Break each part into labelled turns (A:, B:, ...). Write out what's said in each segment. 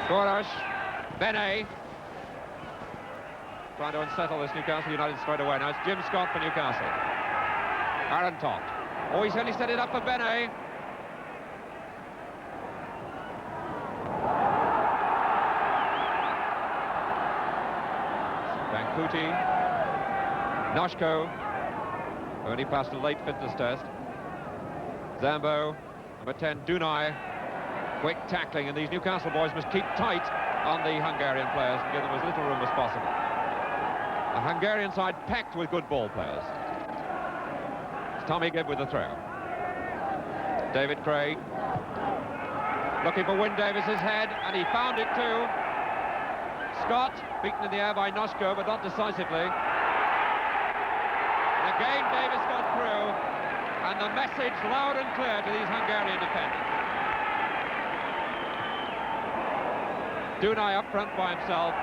A: Gorash, Benet. Trying to unsettle this Newcastle United straight away. Now it's Jim Scott for Newcastle. Aaron Toft. Oh, he's only set it up for Benet. Bankuti. Noshko. Only passed a late fitness test. Zambo. Number 10, Dunai. Quick tackling, and these Newcastle boys must keep tight on the Hungarian players and give them as little room as possible. The Hungarian side packed with good ball players. It's Tommy Gibb with the throw. David Craig looking for Wyn Davis's head, and he found it too. Scott beaten in the air by Noshko, but not decisively. And again Davis got through, and the message loud and clear to these Hungarian defenders. Dunai up front by himself.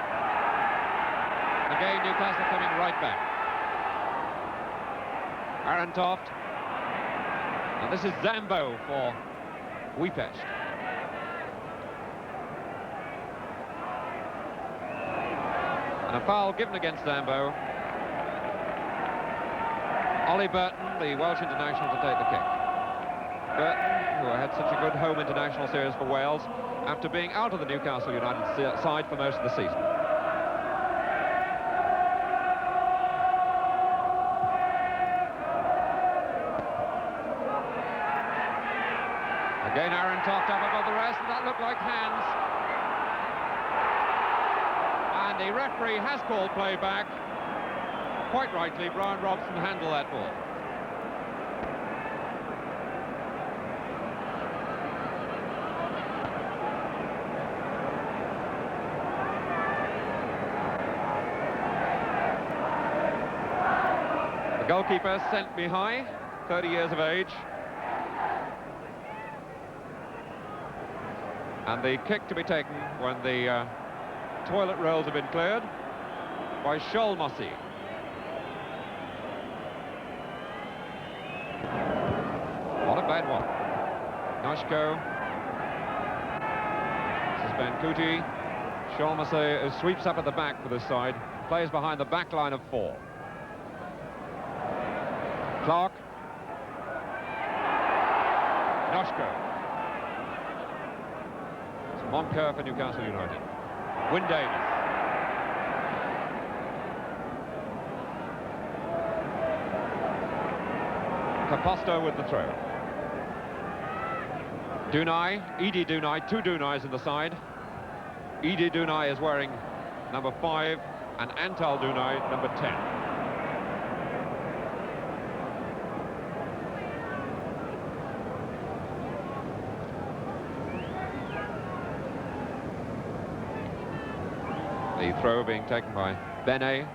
A: Again, Newcastle coming right back. Aaron Toft. And this is Zambo for Ujpest. And a foul given against Zambo. Ollie Burton, the Welsh international, to take the kick. Burton, who had such a good home international series for Wales, after being out of the Newcastle United side for most of the season. Again, Aaron Toft up above the rest, and that looked like hands. And the referee has called play back. Quite rightly, Brian Robson handled that ball. The goalkeeper sent me high, 30 years of age. And the kick to be taken when the toilet rolls have been cleared by Sholmosy. What a bad one. Noshko. This is Bankuti. Sholmosy sweeps up at the back for this side. Plays behind the back line of 4. Clark. Noshko. It's Moncur for Newcastle United. Wyn Davis. Caposto with the throw. Dunai, Edie Dunai, 2 Dunais in the side. Edie Dunai is wearing number 5 and Antal Dunai number 10. The throw being taken by Benet.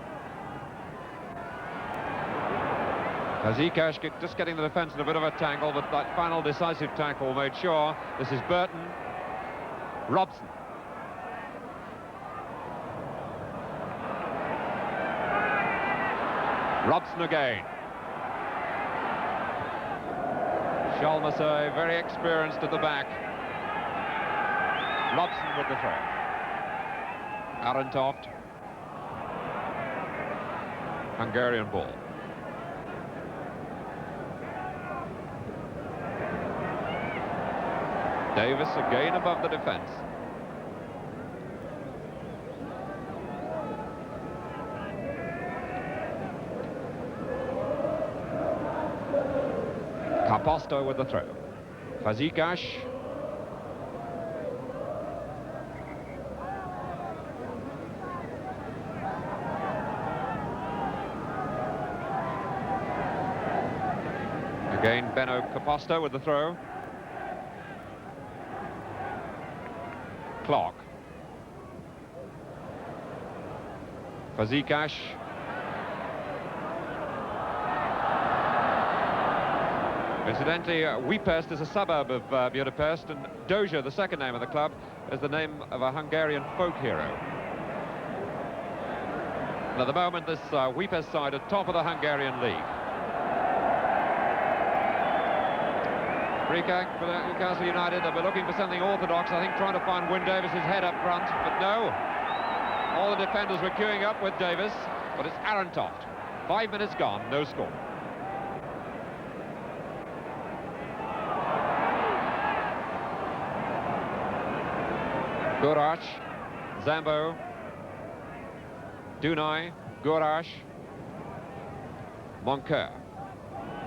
A: Fazekas just getting the defence in a bit of a tangle, but that final decisive tackle made sure. This is Burton. Robson. Robson again. Sholmosy, very experienced at the back. Robson with the throw. Aaron Toft. Hungarian ball. Davis again above the defence. Caposto with the throw. Fazekas. Again, Benno Caposto with the throw. Clark. Fazekas. Incidentally, Ujpest is a suburb of Budapest, and Dozsa, the second name of the club, is the name of a Hungarian folk hero. And at the moment, this Ujpest side are top of the Hungarian league. Free kick for Newcastle United. They'll be looking for something orthodox, I think, trying to find Wyn Davies's head up front, but no. All the defenders were queuing up with Davies, but it's Aaron Toft. 5 minutes gone, no score. Gourash, Zambo, Dunai, Gourash, Moncur.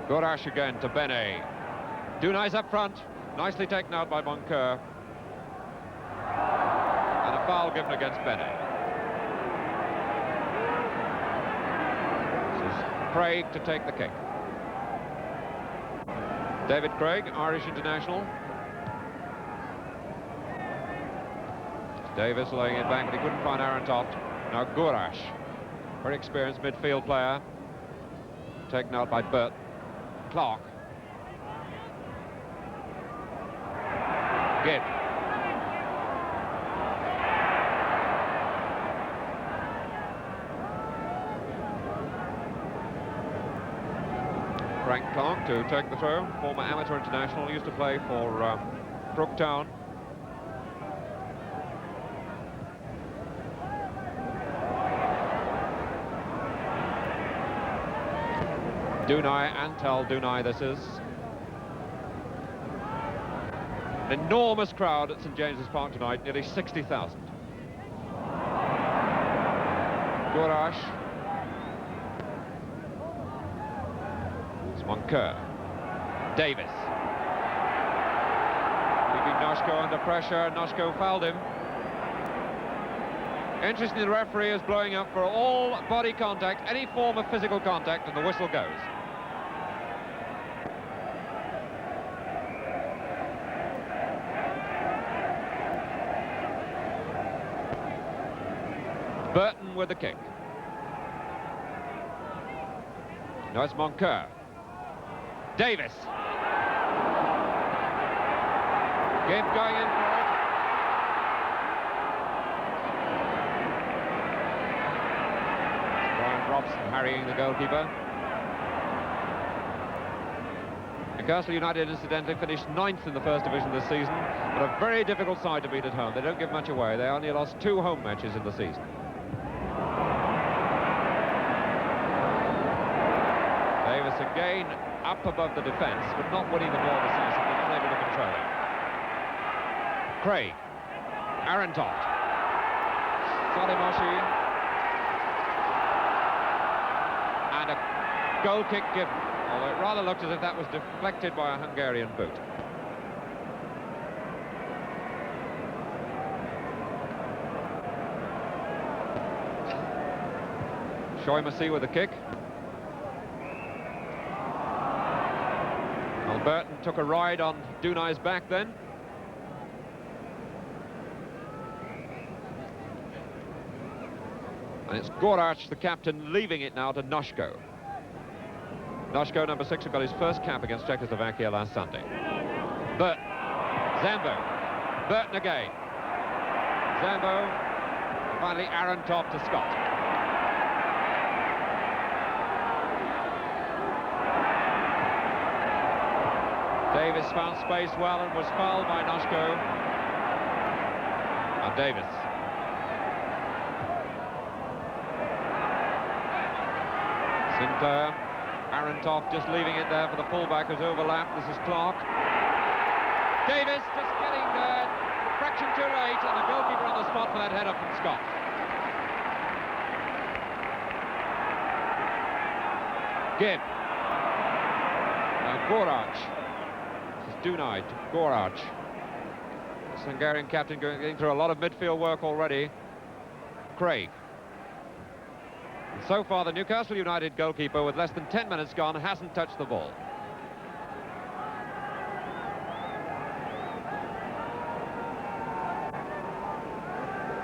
A: Gourash again to Benet. Dunai's up front, nicely taken out by Moncur. And a foul given against Benet. This is Craig to take the kick. David Craig, Irish international. Davis laying it back, but he couldn't find Aaron Toft. Now Gourash, very experienced midfield player, taken out by Burt. Clark. Gibb. Frank Clark to take the throw, former amateur international, used to play for Crook Town. Dunai, Antal Dunai this is. An enormous crowd at St James's Park tonight, nearly 60,000. Gourash. It's Moncur. Davis. Keeping Noshko under pressure, Noshko fouled him. Interestingly, the referee is blowing up for all body contact, any form of physical contact, and the whistle goes. Burton with the kick. No, it's Moncur. Davis. Gibb going in for it. Brian Robson harrying the goalkeeper. Newcastle United incidentally finished 9th in the first division this season, but a very difficult side to beat at home. They don't give much away. They only lost 2 home matches in the season. Davis again up above the defence, but not winning the ball decisively, not able to control it. Craig, Aaron Toft, Salimoshi, and a goal kick given, although it rather looked as if that was deflected by a Hungarian boot. Shoimasi with the kick. Burton took a ride on Dunai's back then. And it's Gourash, the captain, leaving it now to Noshko. Noshko, number 6, who got his first cap against Czechoslovakia last Sunday. Burton. Zambo. Burton again. Zambo. And finally Aaron Toft to Scott. Davis found space well and was fouled by Noshko. Now Davis. Sinclair. Aaron Toft just leaving it there for the fullback who's overlapped. This is Clark. Davis just getting there a fraction too late, and the goalkeeper on the spot for that header from Scott. Gibb. Now Gourash. Dunai to Gourash. This Hungarian captain getting through a lot of midfield work already. Craig. And so far, the Newcastle United goalkeeper, with less than 10 minutes gone, hasn't touched the ball.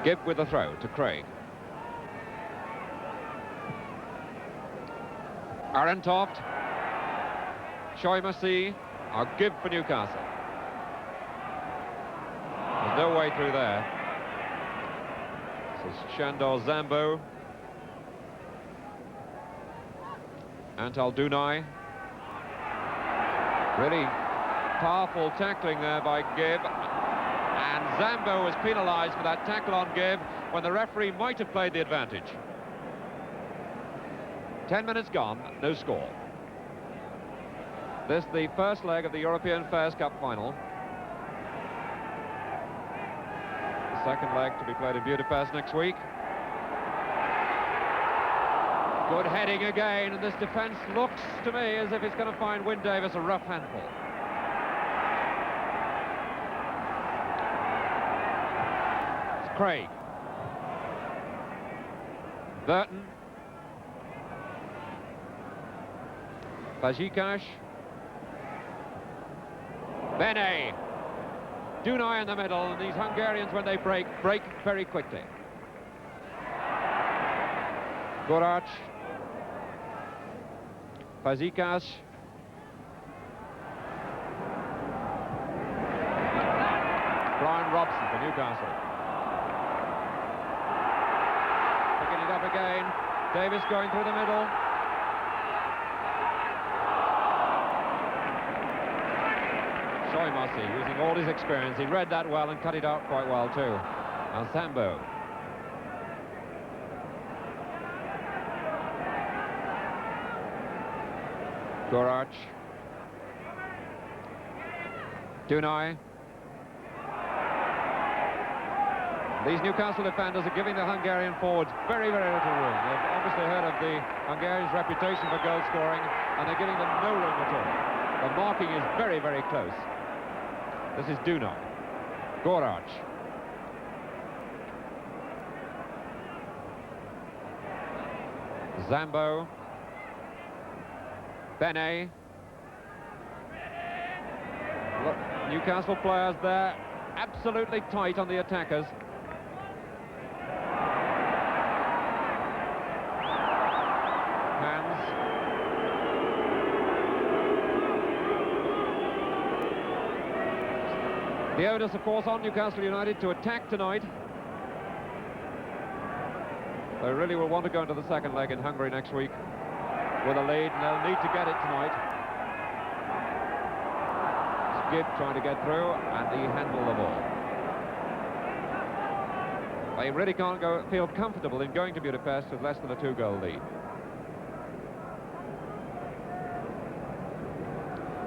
A: Gibb with the throw to Craig. Aaron Toft. Shoimasi. Our Gibb for Newcastle. There's no way through there. This is Shandor Zambo. Antal Dunai. Really Powerful tackling there by Gibb. And Zambo was penalised for that tackle on Gibb when the referee might have played the advantage. 10 minutes gone, no score. This the first leg of the European Fairs Cup final. The second leg to be played in Budapest next week. Good heading again, and this defence looks to me as if it's going to find Wyn Davies a rough handful. It's Craig. Burton. Fazekas. Bene. Dunaj in the middle, and these Hungarians, when they break very quickly. Gorac. Fazekas. Brian Robson for Newcastle. Picking it up again. Davies going through the middle. Shoimasi using all his experience. He read that well and cut it out quite well too. Now Sambo. Gorac. Dunaj. These Newcastle defenders are giving the Hungarian forwards very little room. They've obviously heard of the Hungarians' reputation for goal scoring, and they're giving them no room at all. The marking is very close. This is Dunaj. Gorac. Zambo. Bene. Look, Newcastle players there, absolutely tight on the attackers. Hands. The onus, of course, on Newcastle United to attack tonight. They really will want to go into the second leg in Hungary next week with a lead, and they'll need to get it tonight. Gibb trying to get through, and he handled the ball. They really can't feel comfortable in going to Budapest with less than a 2-goal lead.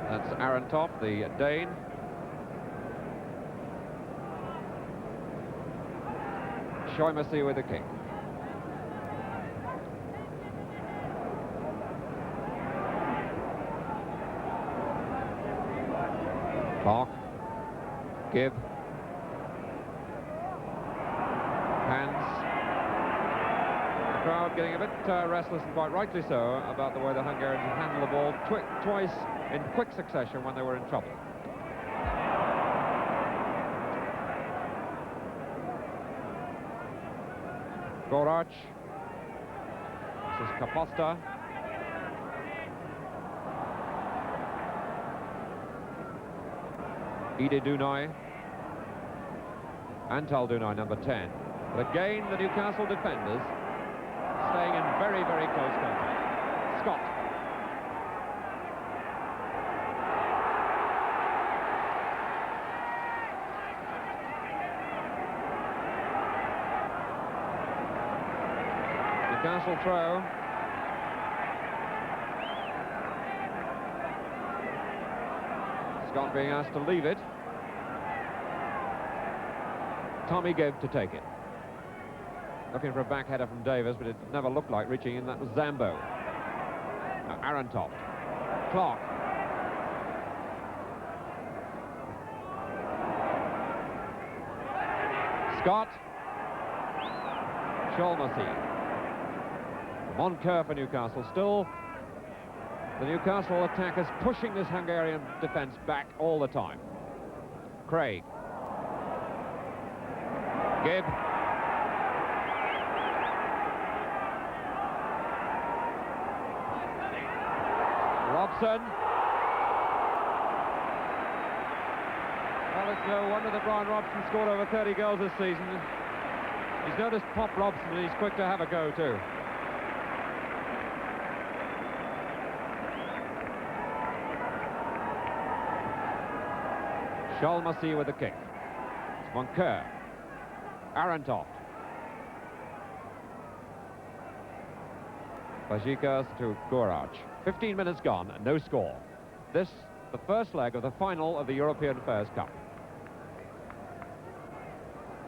A: That's Aaron Topp, the Dane. Shoimasi with the kick. Clark. Gibb. Hands. The crowd getting a bit restless, and quite rightly so, about the way the Hungarians have handled the ball twice in quick succession when they were in trouble. Gorac. This is Kaposta. Ide Dunaj. Antal Dunaj, number 10. But again, the Newcastle defenders staying in very close contact. Scott. Newcastle throw. Scott being asked to leave it. Tommy Gibb to take it. Looking for a back header from Davies, but it never looked like reaching in. That was Zambo. Now Aaron Topp. Clark. Scott. Shoimasi. Moncur for Newcastle. Still the Newcastle attackers pushing this Hungarian defence back all the time. Craig. Gibb. Robson. Well, it's no wonder that Brian Robson scored over 30 goals this season. He's noticed Pop Robson, and he's quick to have a go too. Sholmasi with the kick. It's Moncur. Arentoft. Fajikas to Goraj. 15 minutes gone and no score. This, the first leg of the final of the European Fairs Cup.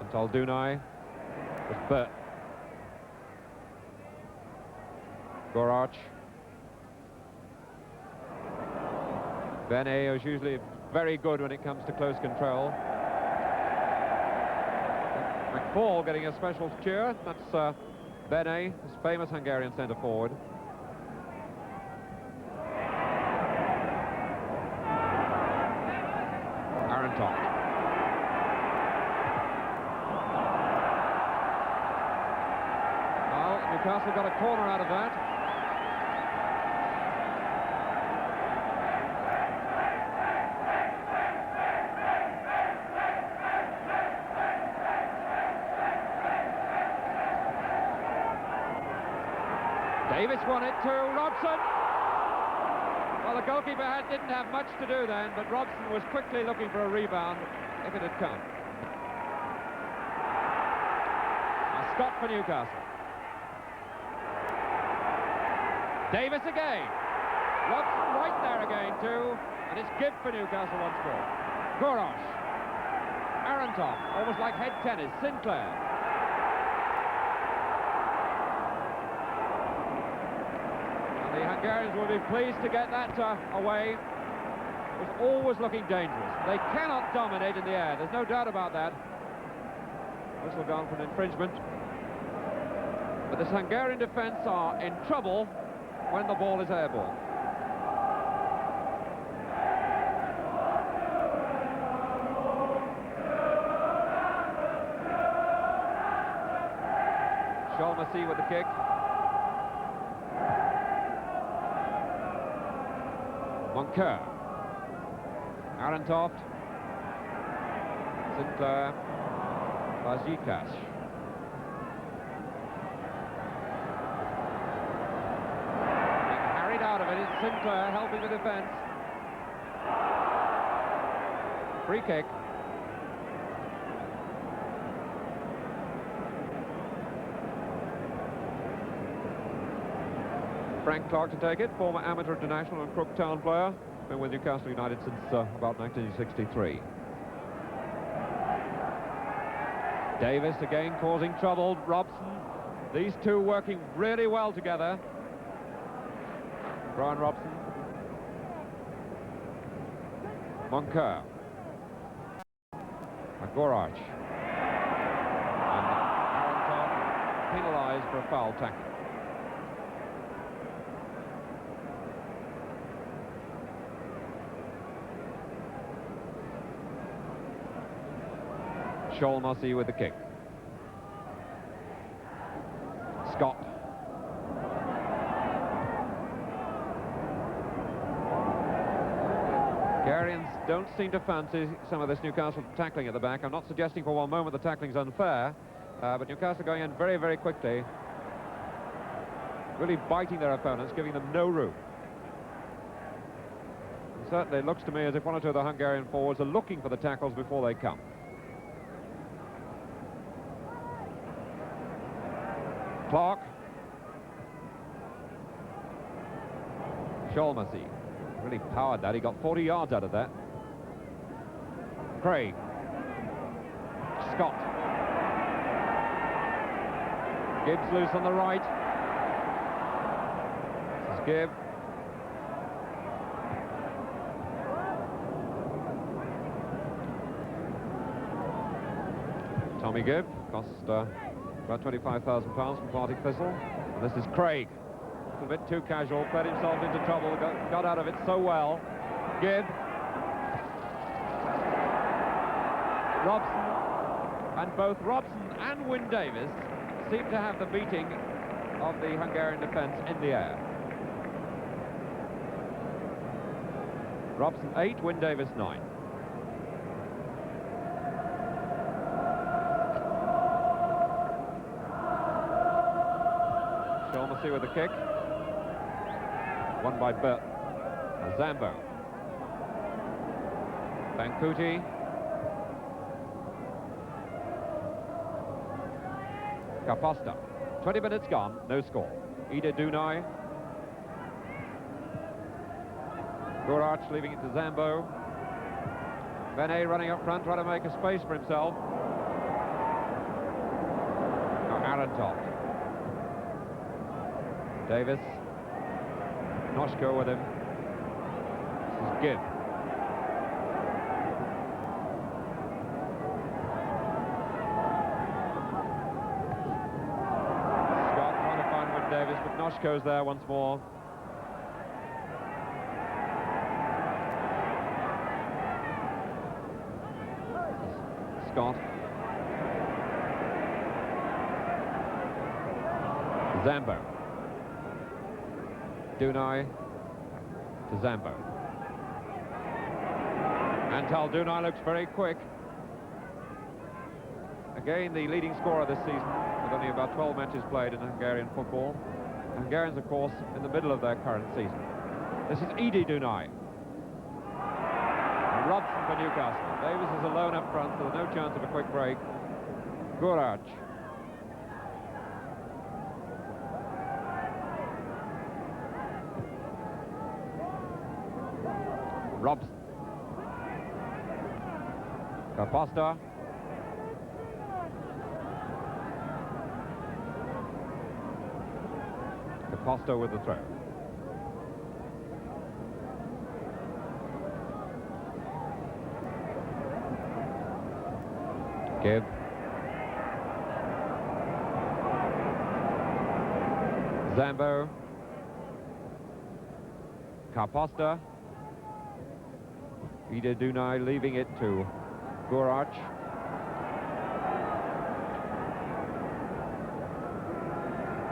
A: Until Dunai with Bert. Goraj. Benet is usually very good when it comes to close control. McFall getting a special cheer. That's Benet, his famous Hungarian centre forward. Arentoft. Well, Newcastle got a corner out of that. Davis won it to Robson. Well, the goalkeeper didn't have much to do then, but Robson was quickly looking for a rebound if it had come. A Scott for Newcastle. Davis again. Robson right there again too, and it's Gibb for Newcastle once more. Gorosh. Arentoft, almost like head tennis. Sinclair. The Hungarians will be pleased to get that away. It was always looking dangerous. They cannot dominate in the air. There's no doubt about that. Whistle gone for an infringement. But this Hungarian defence are in trouble when the ball is airborne. Sholmasi with the kick. Moncur. Arentoft. Sinclair. Fajikas. Carried out of it is Sinclair helping the defence. Free kick. Frank Clark to take it, former amateur international and Crook Town player. Been with Newcastle United since about 1963. Davis again causing trouble. Robson. These two working really well together. Brian Robson. Moncur. Goraj. And Arentoft penalised for a foul tackle. Sholmasi with the kick. Scott. Hungarians don't seem to fancy some of this Newcastle tackling at the back. I'm not suggesting for one moment the tackling's unfair, but Newcastle going in very, very quickly. Really biting their opponents, giving them no room. And certainly it looks to me as if one or two of the Hungarian forwards are looking for the tackles before they come. Clark. Sholmasi really powered that. He got 40 yards out of that. Craig. Scott. Gibbs loose on the right. This is Gibb. Tommy Gibb cost about £25,000 from Partick Thistle. And this is Craig. A little bit too casual, played himself into trouble, got out of it so well. Gibb. Robson. And both Robson and Wyn Davis seem to have the beating of the Hungarian defence in the air. Robson 8, Wyn Davis 9. Sholmasi with the kick. Won by Bert. Zambo. Bankuti. Caposta. 20 minutes gone, no score. Ida Dunai. Gourart leaving it to Zambo. Benet running up front, trying to make a space for himself. Now Arantoft. Davis. Noshko with him. This is Gibb. Scott trying to find Win Davis, but Noshko's there once more. Scott. Zambo. Dunai to Zambo. Antal Dunai looks very quick. Again, the leading scorer this season, with only about 12 matches played in Hungarian football. Hungarians, of course, in the middle of their current season. This is Edi Dunai. Robson for Newcastle. Davis is alone up front, so there's no chance of a quick break. Gourart. Robson. Caposta. Caposta with the throw. Gibb. Zambo. Caposta. Ida Dunai leaving it to Gourart.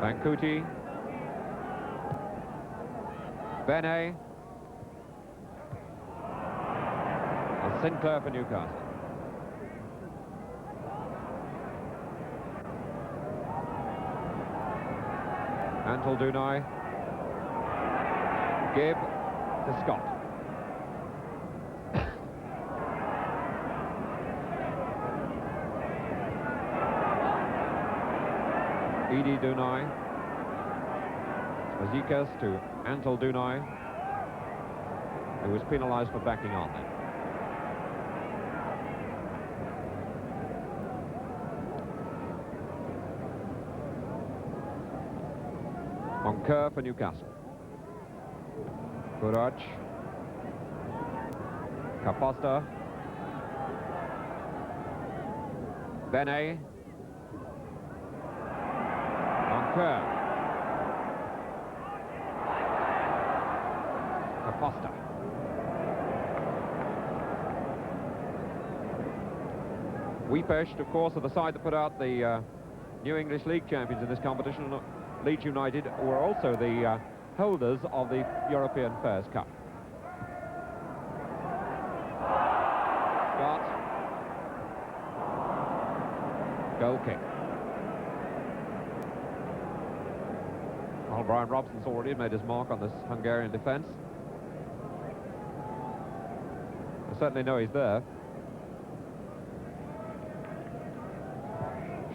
A: Bancuti. Benet. And Sinclair for Newcastle. Antal Dunai. Gibb to Scott. Edi Dunai. Mazikas to Antal Dunai, who was penalised for backing on then. On curve for Newcastle. Gourart. Caposta. Benet. On curve. Caposta. Ujpest, of course, are the side that put out the New English League champions in this competition. Leeds United were also the holders of the European Fairs Cup. Scott. Goal kick. Well, Brian Robson's already made his mark on this Hungarian defence. I certainly know he's there.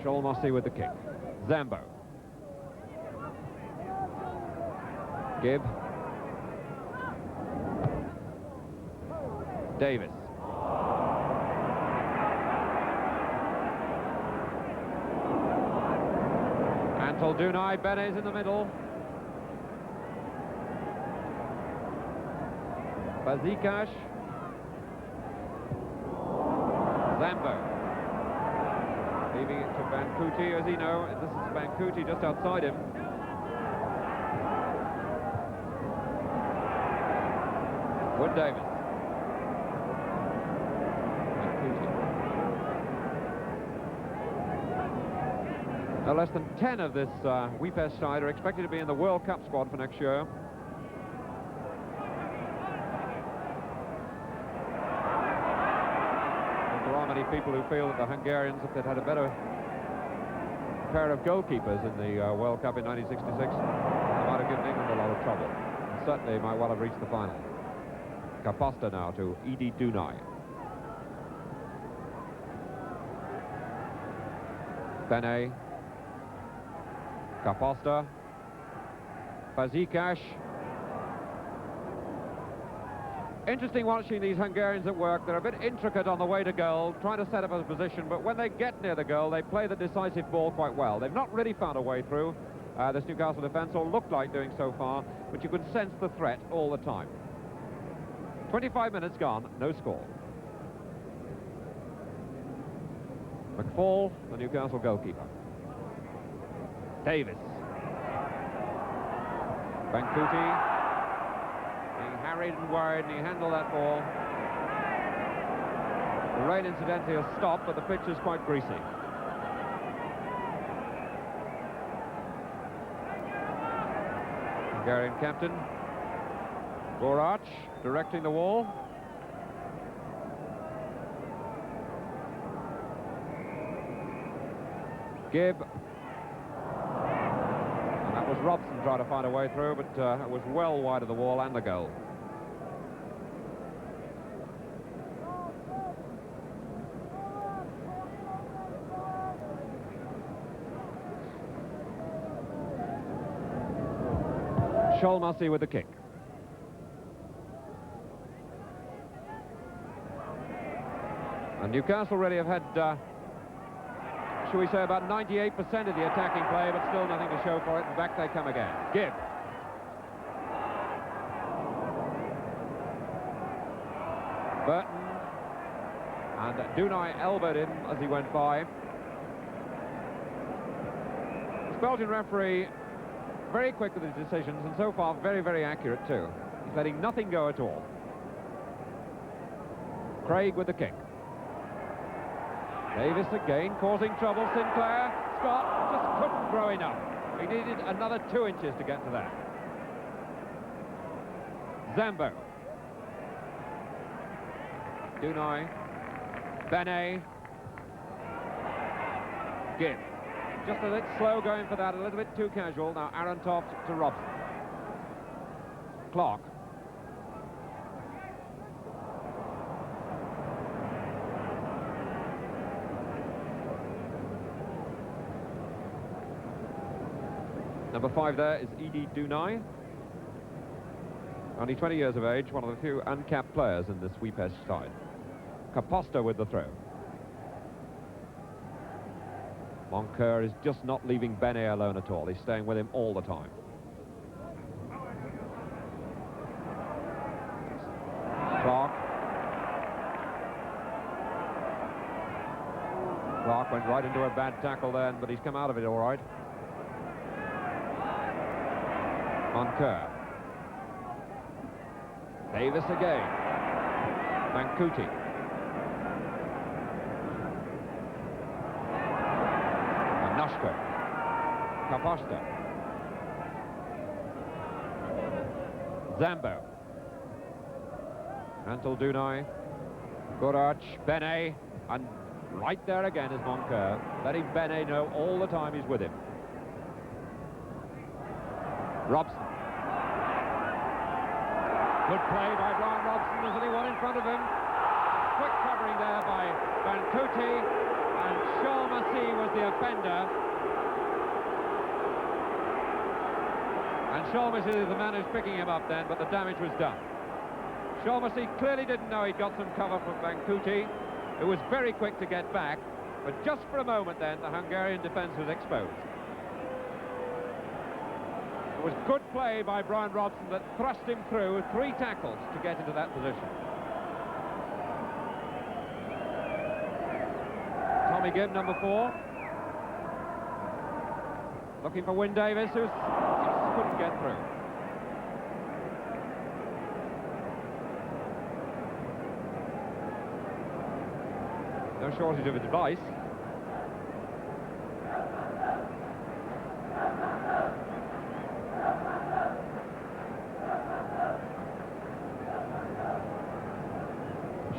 A: Sholmossi with the kick. Zambo. Gibb. Davis. Antal Dunai. Benet's in the middle. Bazikash. Zambo. Leaving it to Bancuti, as you know. This is Bancuti just outside him. Wood Davis. Now, less than 10 of this Ujpest side are expected to be in the World Cup squad for next year. There are many people who feel that the Hungarians, if they'd had a better pair of goalkeepers in the World Cup in 1966, they might have given England a lot of trouble. And certainly might well have reached the final. Caposta now to Edi Dunai. Benet. Kaposta. Fazekas. Interesting watching these Hungarians at work. They're a bit intricate on the way to goal, trying to set up a position, but when they get near the goal, they play the decisive ball quite well. They've not really found a way through this Newcastle defence, or looked like doing so far, but you can sense the threat all the time. 25 minutes gone, no score. McFall, the Newcastle goalkeeper. Davis. Bankuti. Being harried and worried, and he handled that ball. The rain, incidentally, has stopped, but the pitch is quite greasy. Hungarian captain Gorac directing the wall. Gibb. And that was Robson trying to find a way through, but it was well wide of the wall and the goal. Sholmasi with the kick. And Newcastle really have had, shall we say, about 98% of the attacking play, but still nothing to show for it, and back they come again. Gibb. Burton. And Dunai elbowed him as he went by. The Belgian referee very quick with his decisions, and so far very, very accurate too. He's letting nothing go at all. Craig with the kick. Davis again, causing trouble. Sinclair. Scott just couldn't throw enough. He needed another 2 inches to get to that. Zambo. Dunai. Benet. Gibb. Just a bit slow going for that, a little bit too casual. Now Aaron Toft to Robson. Clark. Number 5 there is Edie Dunai. Only 20 years of age, one of the few uncapped players in this Ujpest side. Kaposta with the throw. Moncur is just not leaving Benet alone at all. He's staying with him all the time. Clark. Clark went right into a bad tackle then, but he's come out of it all right. Moncur. Davis again. Bankuti. Nashko. Kaposta. Zambo. Antal Dunai. Gorac. Benet. And right there again is Moncur, letting Benet know all the time he's with him. Robson. Good play by Brian Robson. There's only one in front of him. Quick covering there by Bankuti. And Sholmasi was the offender. And Sholmasi is the man who's picking him up then, but the damage was done. Sholmasi clearly didn't know he'd got some cover from Bankuti, who was very quick to get back, but just for a moment then, the Hungarian defence was exposed. It was good play by Brian Robson that thrust him through with 3 tackles to get into that position. Tommy Gibb, number 4. Looking for Wyn Davis, who just couldn't get through. No shortage of advice.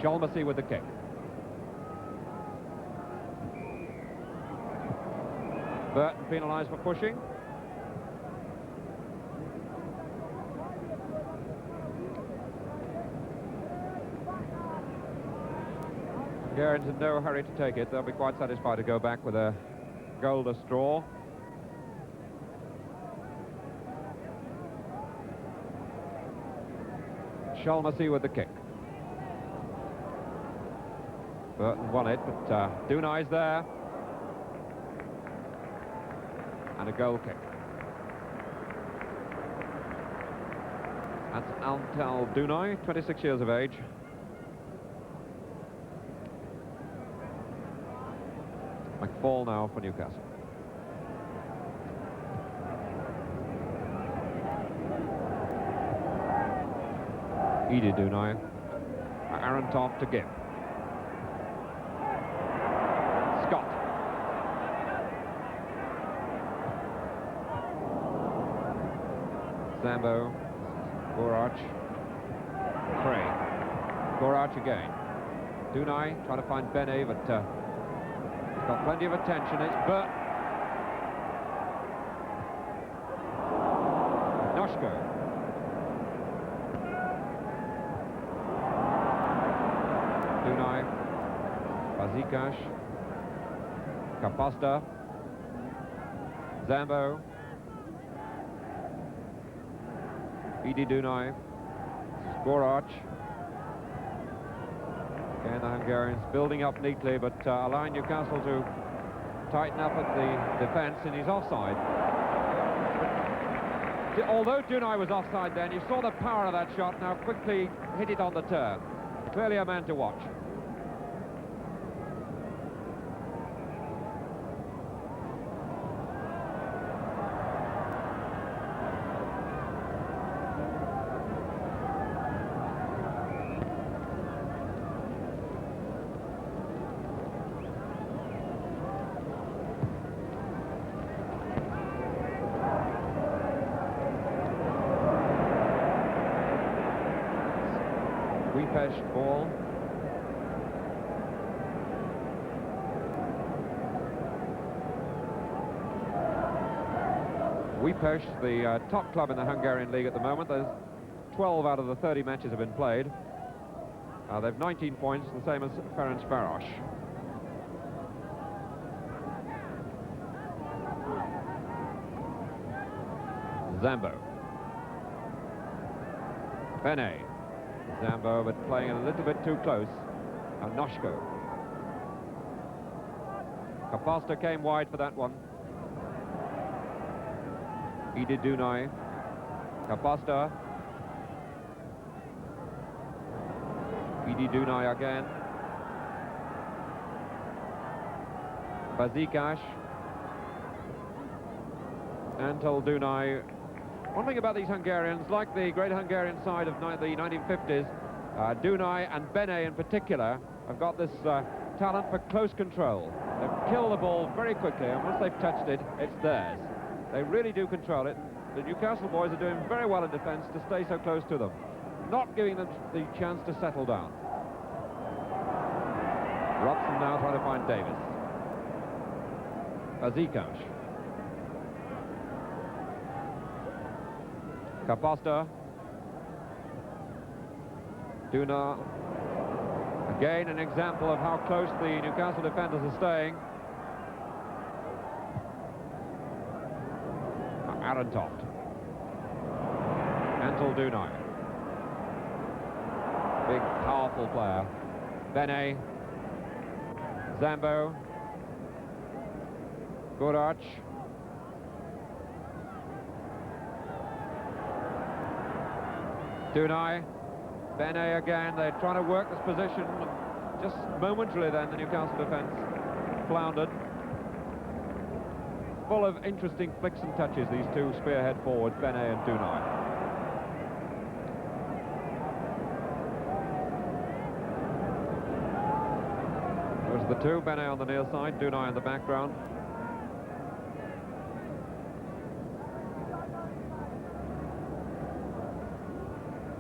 A: Sholmasi with the kick. Burton penalised for pushing. Hungarians in no hurry to take it. They'll be quite satisfied to go back with a goal to straw. Shalmasi with the kick. Burton won it, but Dunai's there. And a goal kick. That's Antal Dunai, 26 years of age. McFall now for Newcastle. Edie Dunai. Aaron Toft to give. Scott. Zambo. Gorach. Craig. Gorach again. Dunai trying to find Benet, but he's got plenty of attention. It's Burt. Noshko. Dunai. Bazikash. Kapasta. Zambo. Edie Dunai. Gorach. Again, the Hungarians building up neatly, but allowing Newcastle to tighten up at the defence, and he's offside. Although Dunai was offside then, you saw the power of that shot, now quickly hit it on the turn. Clearly a man to watch. Ujpest ball. Ujpest, the top club in the Hungarian league at the moment. There's 12 out of the 30 matches have been played. They've 19 points, the same as Ferencváros. Zambo. Benet. Zambo, but playing a little bit too close. And Noshko. Kapasta came wide for that one. Edie Dunai. Kapasta. Edie Dunai again. Bazikash. Antal Dunai. One thing about these Hungarians, like the great Hungarian side of the 1950s, Dunai and Benet in particular have got this talent for close control. They kill the ball very quickly, and once they've touched it, it's theirs. They really do control it. The Newcastle boys are doing very well in defence to stay so close to them, not giving them the chance to settle down. Robson now trying to find Davis. Bazikash. Kapasta. Duna. Again, an example of how close the Newcastle defenders are staying. Aaron Toft. Antal Dunai. Big, powerful player. Benet. Zambo. Gorach. Dunai, Benet again, they're trying to work this position. Just momentarily then, the Newcastle defence floundered. Full of interesting flicks and touches, these two spearhead forwards, Benet and Dunai. There's the two, Benet on the near side, Dunai in the background.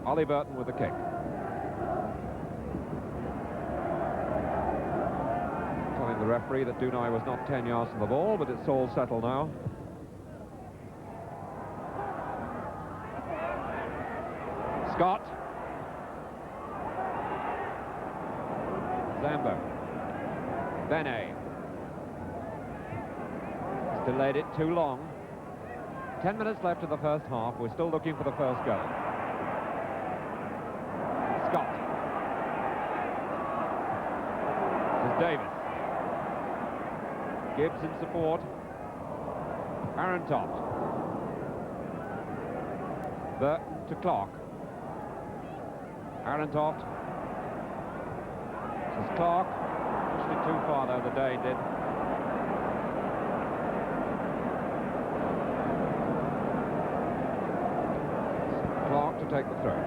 A: Ollie Burton with the kick. Telling the referee that Dunai was not 10 yards from the ball, but it's all settled now. Scott. Zambo. Benet. He's delayed it too long. 10 minutes left in the first half. We're still looking for the first goal. Davis. Gibbs in support. Aaron Toft. Burton to Clark. Aaron Toft. This is Clark. Pushed it too far though, the Dane did. Clark to take the throw.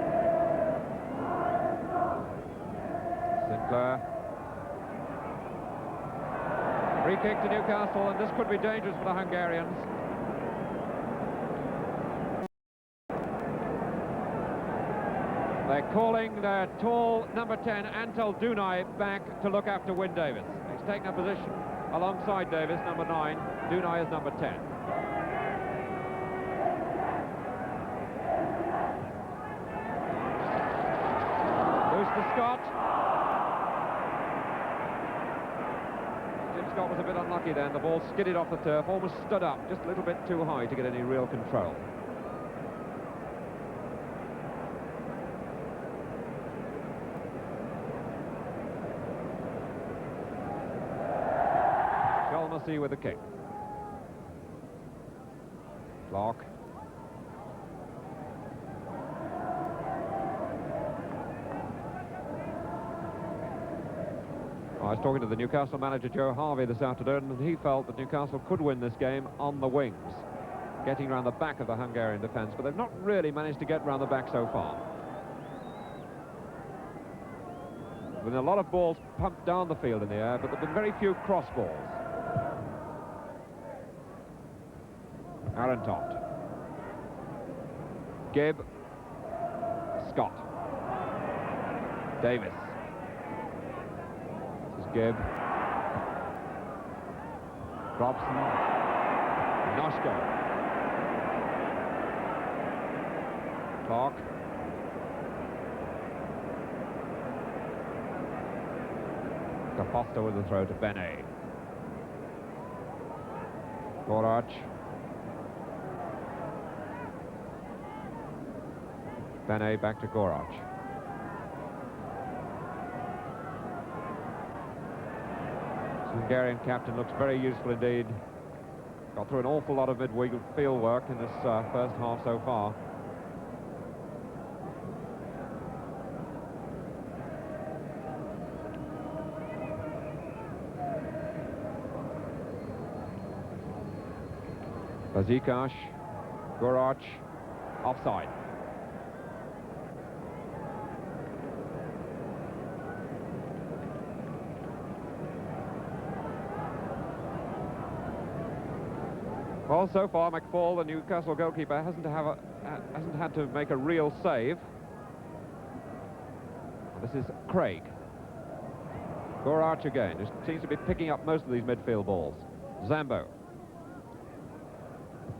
A: Sinclair. Free kick to Newcastle, and this could be dangerous for the Hungarians. They're calling their tall number 10, Antal Dunaj, back to look after Wyn Davis. He's taken a position alongside Davis, number 9. Dunaj is number 10. Loose to Scott. Scott was a bit unlucky then. The ball skidded off the turf, almost stood up, just a little bit too high to get any real control. Shalmacy with the kick. Clark. I was talking to the Newcastle manager, Joe Harvey, this afternoon, and he felt that Newcastle could win this game on the wings, getting around the back of the Hungarian defence, but they've not really managed to get round the back so far. There's been a lot of balls pumped down the field in the air, but there have been very few cross balls. Aaron Toft. Gibb. Scott. Davis. Gibb. Robson. Noshko. Clark. Caposta with the throw to Benet. Gorac. Benet back to Gorac. Hungarian captain looks very useful indeed. Got through an awful lot of midfield work in this first half so far. Bazikash, Gorac, offside. Well, so far, McFall, the Newcastle goalkeeper, hasn't had to make a real save. This is Craig. Gorac again, who seems to be picking up most of these midfield balls. Zambo.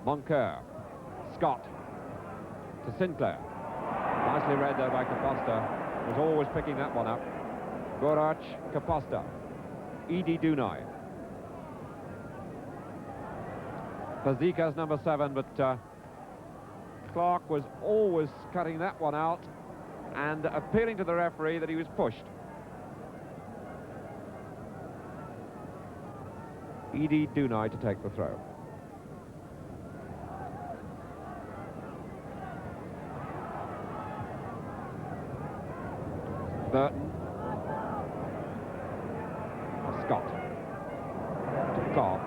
A: Moncur. Scott. To Sinclair. Nicely read there by Caposta. Was always picking that one up. Gorac, Caposta. Edi Dunaj. Pazika's number 7, but Clark was always cutting that one out and appealing to the referee that he was pushed. Edi Dunaj to take the throw. Burton. Scott. To Clark.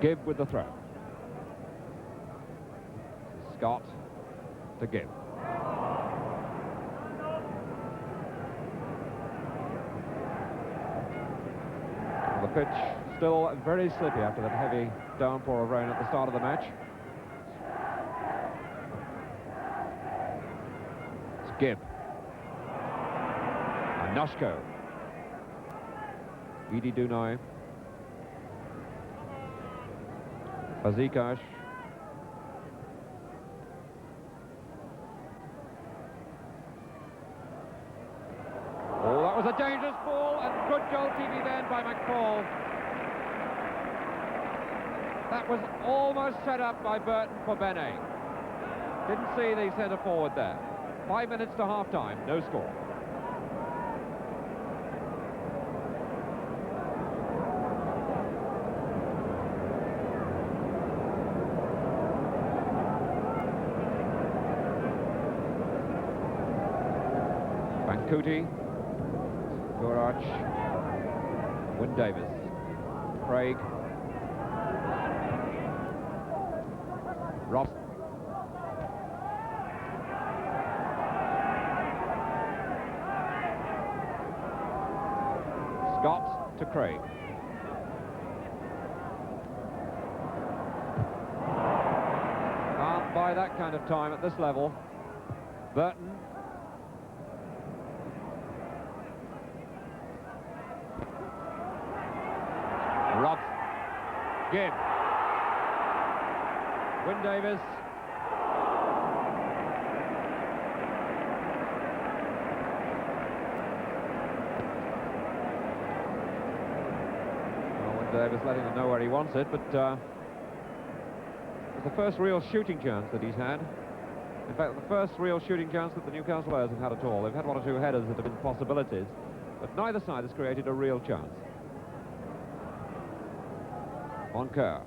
A: Gibb with the throw. Scott to Gibb. The pitch still very slippy after that heavy downpour of rain at the start of the match. It's Gibb. And Noshko. Edi Dunaj. Bazikash. Oh, that was a dangerous ball, and good goalkeeping then by McFall. That was almost set up by Burton for Benet. Didn't see the centre forward there. 5 minutes to half-time, no score. Bancuti, Gorach, Wyn Davies, Craig, Ross, Scott to Craig. Can't buy that kind of time at this level. Burton. Rob. Gibb. Wyn Davies. Davis letting him know where he wants it, but it's the first real shooting chance that he's had. In fact, the first real shooting chance that the Newcastle players have had at all. They've had one or two headers that have been possibilities, but neither side has created a real chance. Moncur.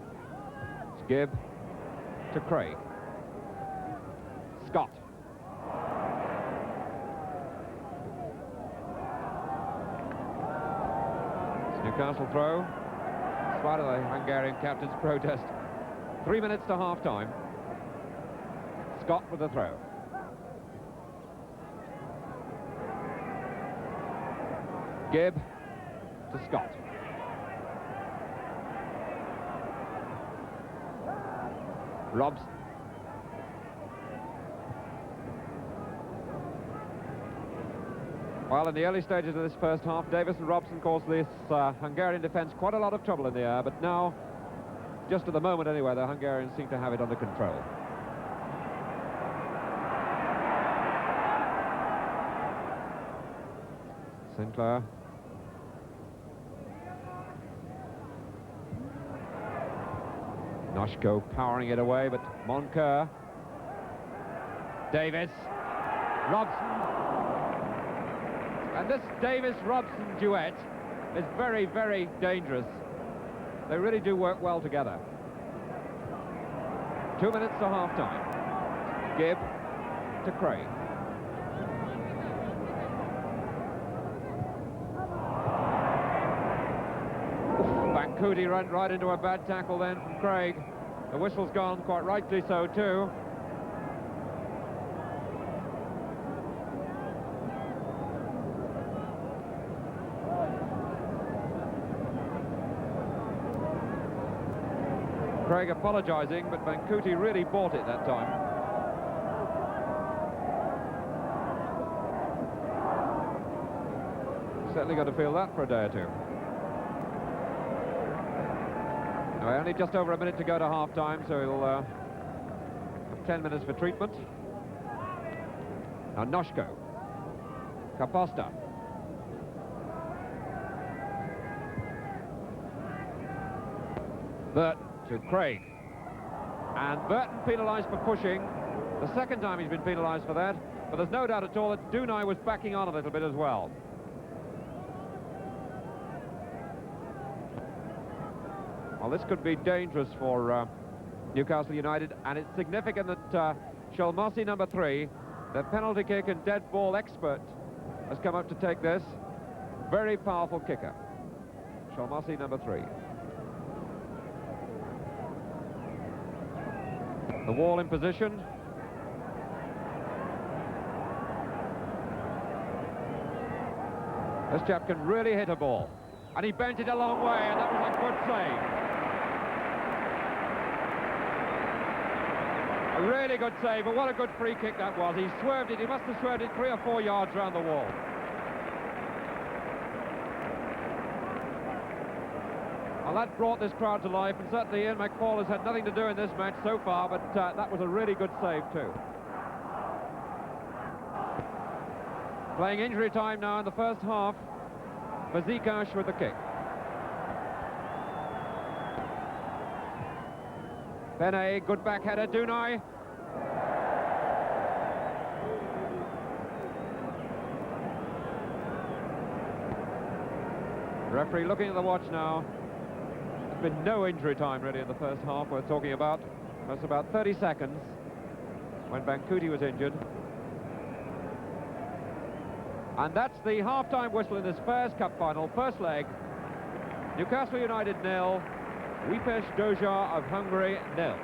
A: It's Gibb to Craig. Scott. It's Newcastle throw. In spite of the Hungarian captain's protest. 3 minutes to half-time. Scott with the throw. Gibb to Scott. Robson. Well, in the early stages of this first half, Davis and Robson caused this Hungarian defence quite a lot of trouble in the air, but now, just at the moment anyway, the Hungarians seem to have it under control. Sinclair. Noshko powering it away, but Moncur. Davis. Robson. And this Davis-Robson duet is very, very dangerous. They really do work well together. 2 minutes to half-time. Gibb to Craig. Bancuti ran right into a bad tackle then from Craig. The whistle's gone, quite rightly so too. Craig apologising, but Bancuti really bought it that time. Certainly got to feel that for a day or two. Anyway, only just over a minute to go to half-time, so he'll have 10 minutes for treatment. Now Noshko. Caposta. Burton to Craig. And Burton penalised for pushing. The second time he's been penalised for that. But there's no doubt at all that Dunai was backing on a little bit as well. Well, this could be dangerous for Newcastle United, and it's significant that Shalmossi, number 3, the penalty kick and dead ball expert, has come up to take this. Very powerful kicker. Shalmossi, number 3. The wall in position. This chap can really hit a ball. And he bent it a long way, and that was a good save. A really good save, but what a good free kick that was. He swerved it, he must have swerved it 3 or 4 yards around the wall. Well, that brought this crowd to life, and certainly Ian McFall has had nothing to do in this match so far, but that was a really good save too. Playing injury time now in the first half. Bazikash with the kick. Benet, good back header, Dunai. Referee looking at the watch now. There's been no injury time really in the first half we're talking about. That's about 30 seconds when Bankuti was injured. And that's the half-time whistle in this first cup final, first leg. Newcastle United 0, Ujpest Dozsa of Hungary 0.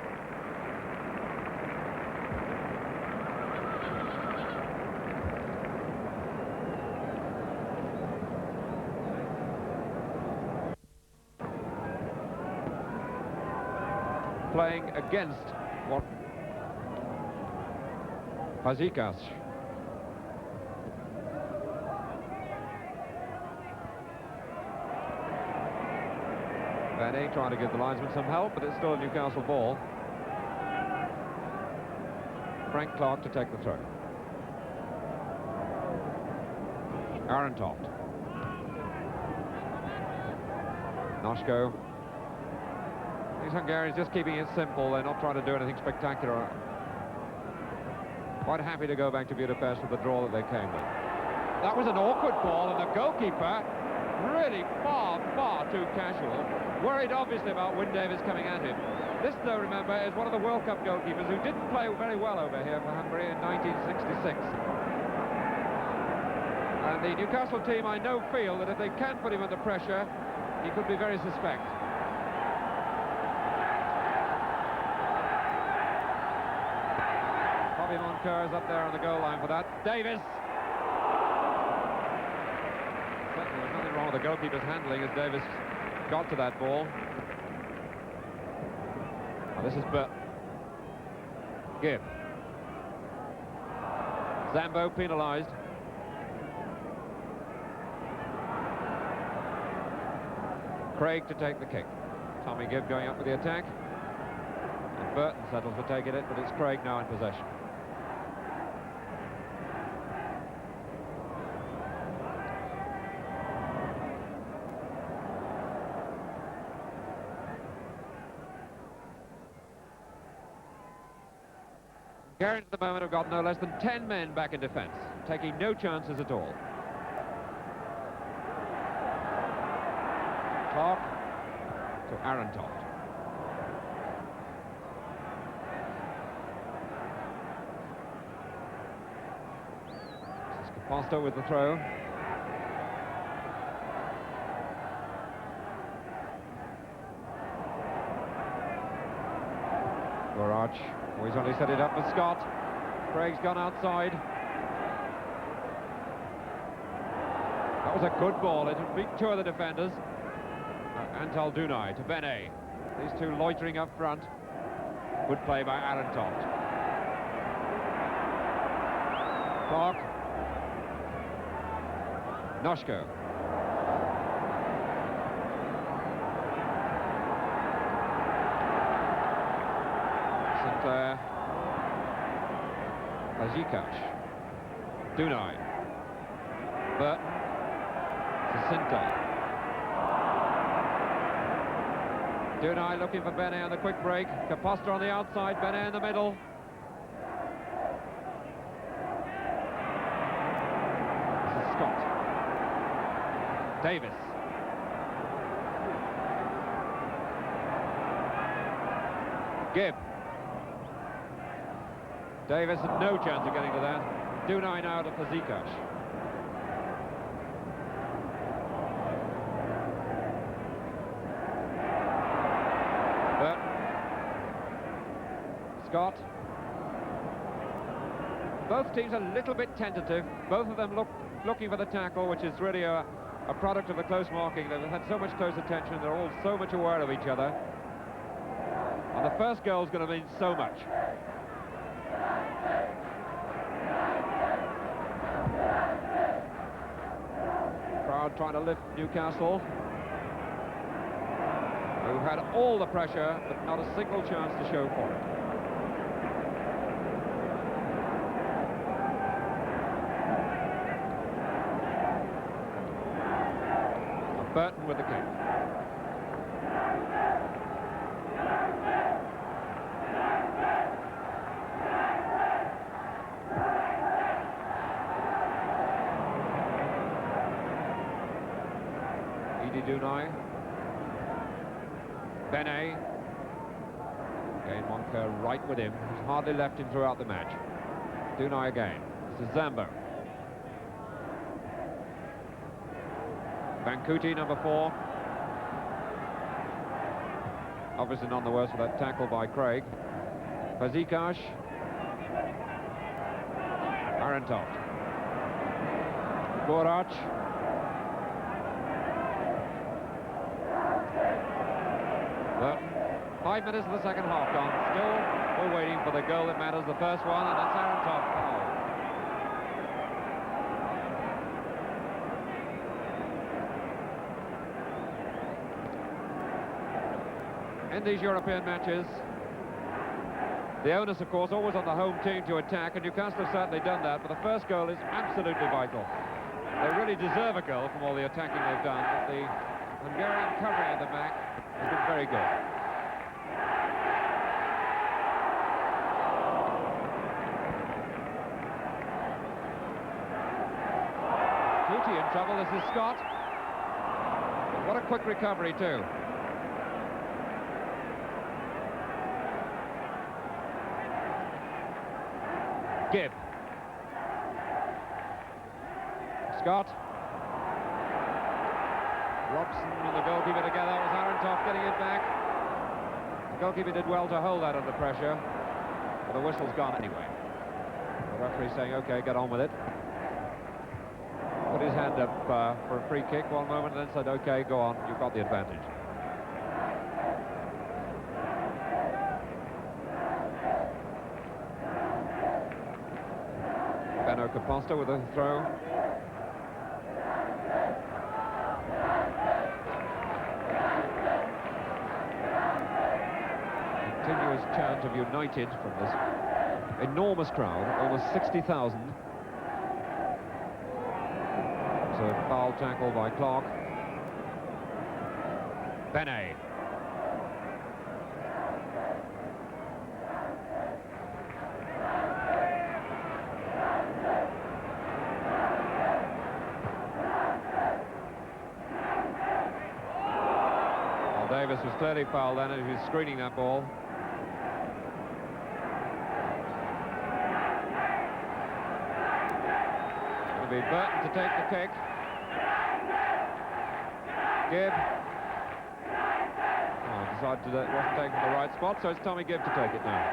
A: Playing against what? Fazikas. Benet trying to give the linesman some help, but it's still a Newcastle ball. Frank Clark to take the throw. Arentoft. Noshko. These Hungarians just keeping it simple. They're not trying to do anything spectacular. Quite happy to go back to Budapest with the draw that they came with. That was an awkward ball, and the goalkeeper really far too casual. Worried obviously about Wyn Davies coming at him. This, though, remember, is one of the World Cup goalkeepers who didn't play very well over here for Hungary in 1966. And the Newcastle team, I know, feel that if they can put him under pressure, he could be very suspect. Moncur is up there on the goal line for that. Davies. Certainly there's nothing wrong with the goalkeeper's handling as Davies got to that ball. Now this is Gibb. Zambo penalised. Craig to take the kick. Tommy Gibb going up with the attack. And Burton settles for taking it, but it's Craig now in possession. Hungarians at the moment have got no less than 10 men back in defence, taking no chances at all. Clark to Arentoft. This is Caposto with the throw. Gorach. Oh, he's only set it up for Scott. Craig's gone outside. That was a good ball. It would beat two of the defenders. Antal Dunai to Benet. These two loitering up front. Good play by Arentoft. Clark. Noshko. Sinclair. Fazikas. Dunai. Burton. Jacinto. Dunai looking for Benet on the quick break. Caposto on the outside, Benet in the middle. This is Scott. Davis. Gibb. Davis had no chance of getting to that. Dunai now to Fazikas. Scott. Both teams a little bit tentative. Both of them looking for the tackle, which is really a product of the close marking. They've had so much close attention. They're all so much aware of each other. And the first goal is going to mean so much. Crowd trying to lift Newcastle, who had all the pressure, but not a single chance to show for it. Burton with the kick. Dunai. Benet. Again, Moncur right with him. He's hardly left him throughout the match. Dunai again. This is Zambo. Bancuti, number 4. Obviously none the worse for that tackle by Craig. Fazekas. Arentoft. Gorac. Well, 5 minutes of the second half gone. Still, we're waiting for the goal that matters, the first one, and that's Arentoft. In these European matches, the onus, of course, always on the home team to attack, and Newcastle have certainly done that, but the first goal is absolutely vital. They really deserve a goal from all the attacking they've done, but the Hungarian covering at the back has been very good. Tuti in trouble, this is Scott. What a quick recovery, too. Gibb. Scott. Robson and the goalkeeper together. It was Arentoft getting it back. The goalkeeper did well to hold that under pressure, but the whistle's gone anyway. The referee saying, OK, get on with it. Put his hand up for a free kick one moment and then said, OK, go on, you've got the advantage. Caposta with a throw. Continuous chant of United from this enormous crowd, almost 60,000. So a foul tackle by Clark. Benet. Davis was clearly fouled then as he was screening that ball. It'll be Burton to take the kick. Gibb. Oh, decided to wasn't taken the right spot, so it's Tommy Gibb to take it now.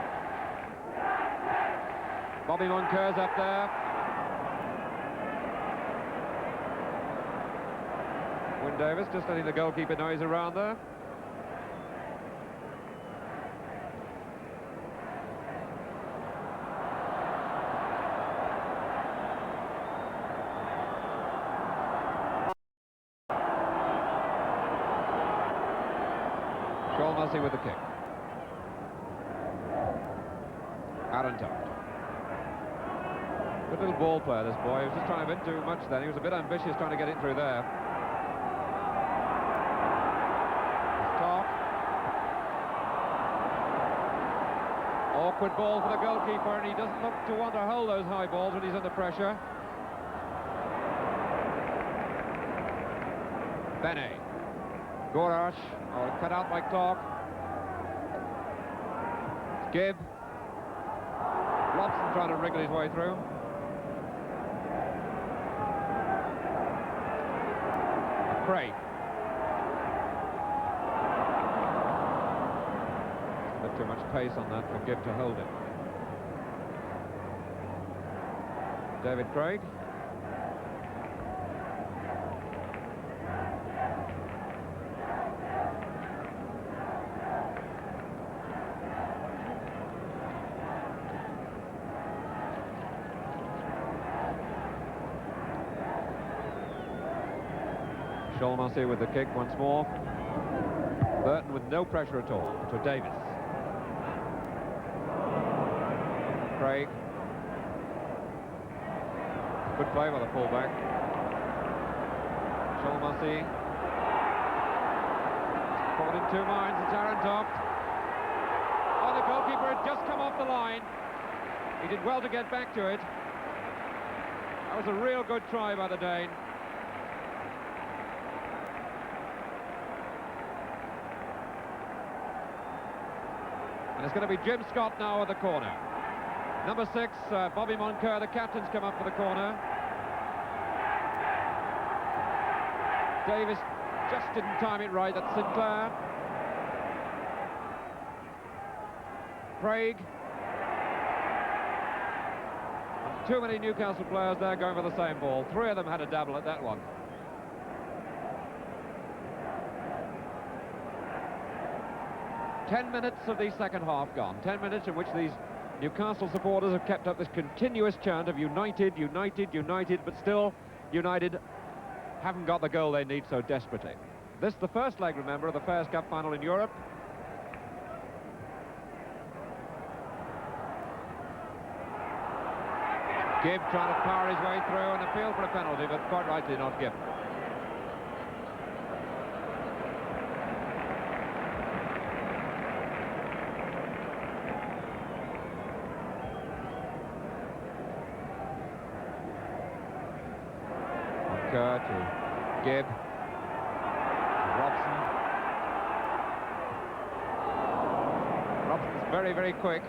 A: Bobby Moncur's up there. Wyn Davis just letting the goalkeeper know he's around there. Shaughnessy with the kick. Arentoft. Good little ball player, this boy. He was just trying a bit too much then. He was a bit ambitious trying to get it through there. Top. Awkward ball for the goalkeeper, and he doesn't look to want to hold those high balls when he's under pressure. Benet. Gorac. Oh, cut out by Clark. Gibb. Robson trying to wriggle his way through. Craig. A bit too much pace on that for Gibb to hold it. David Craig. Shaughnessy with the kick once more. Burton with no pressure at all to Davis. Craig. Good play by the fullback. Shaughnessy. Caught in two minds, it's Arentoft. Oh, the goalkeeper had just come off the line. He did well to get back to it. That was a real good try by the Dane. And it's going to be Jim Scott now at the corner. Number 6, Bobby Moncur, the captain's come up for the corner. Davis just didn't time it right. That's Sinclair. Craig. Too many Newcastle players there going for the same ball. 3 of them had a dabble at that one. Ten minutes of the second half gone. 10 minutes in which these Newcastle supporters have kept up this continuous chant of United, United, United, but still United haven't got the goal they need so desperately. This is the first leg, remember, of the Fairs Cup final in Europe. Gibb trying to power his way through and appeal for a penalty, but quite rightly not given. Moncur to Gibb. Robson. Robson's very, very quick.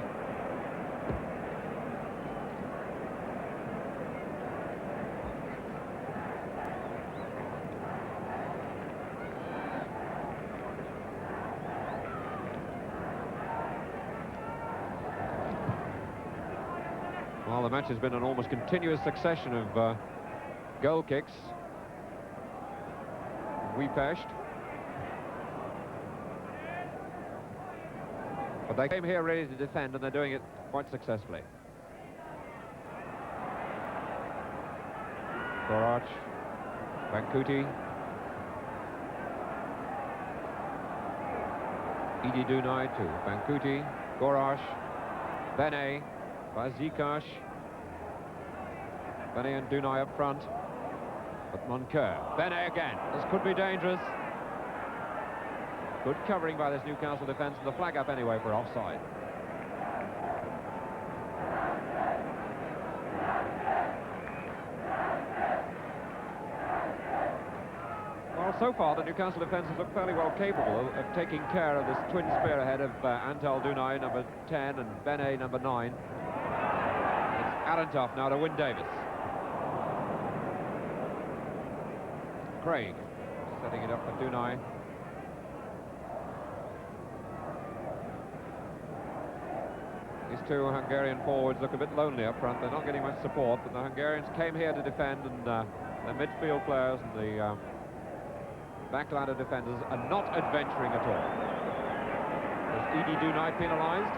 A: Well, the match has been an almost continuous succession of goal kicks. Ujpest. But they came here ready to defend, and they're doing it quite successfully. Gorach. Bankuti. Edi Dunai to Bankuti. Gorach. Bene. Vazikash. Bene and Dunai up front. But Moncur. Bene again. This could be dangerous. Good covering by this Newcastle defence, and the flag up anyway for offside. Well, so far the Newcastle defence has looked fairly well capable of taking care of this twin spearhead of Antal Dunai, number 10, and Bene, number 9. It's Arantov now to win Davis. Craig setting it up for Dunai. These two Hungarian forwards look a bit lonely up front. They're not getting much support, but the Hungarians came here to defend, and their midfield players and the backline of defenders are not adventuring at all. Is Edi Dunai penalised?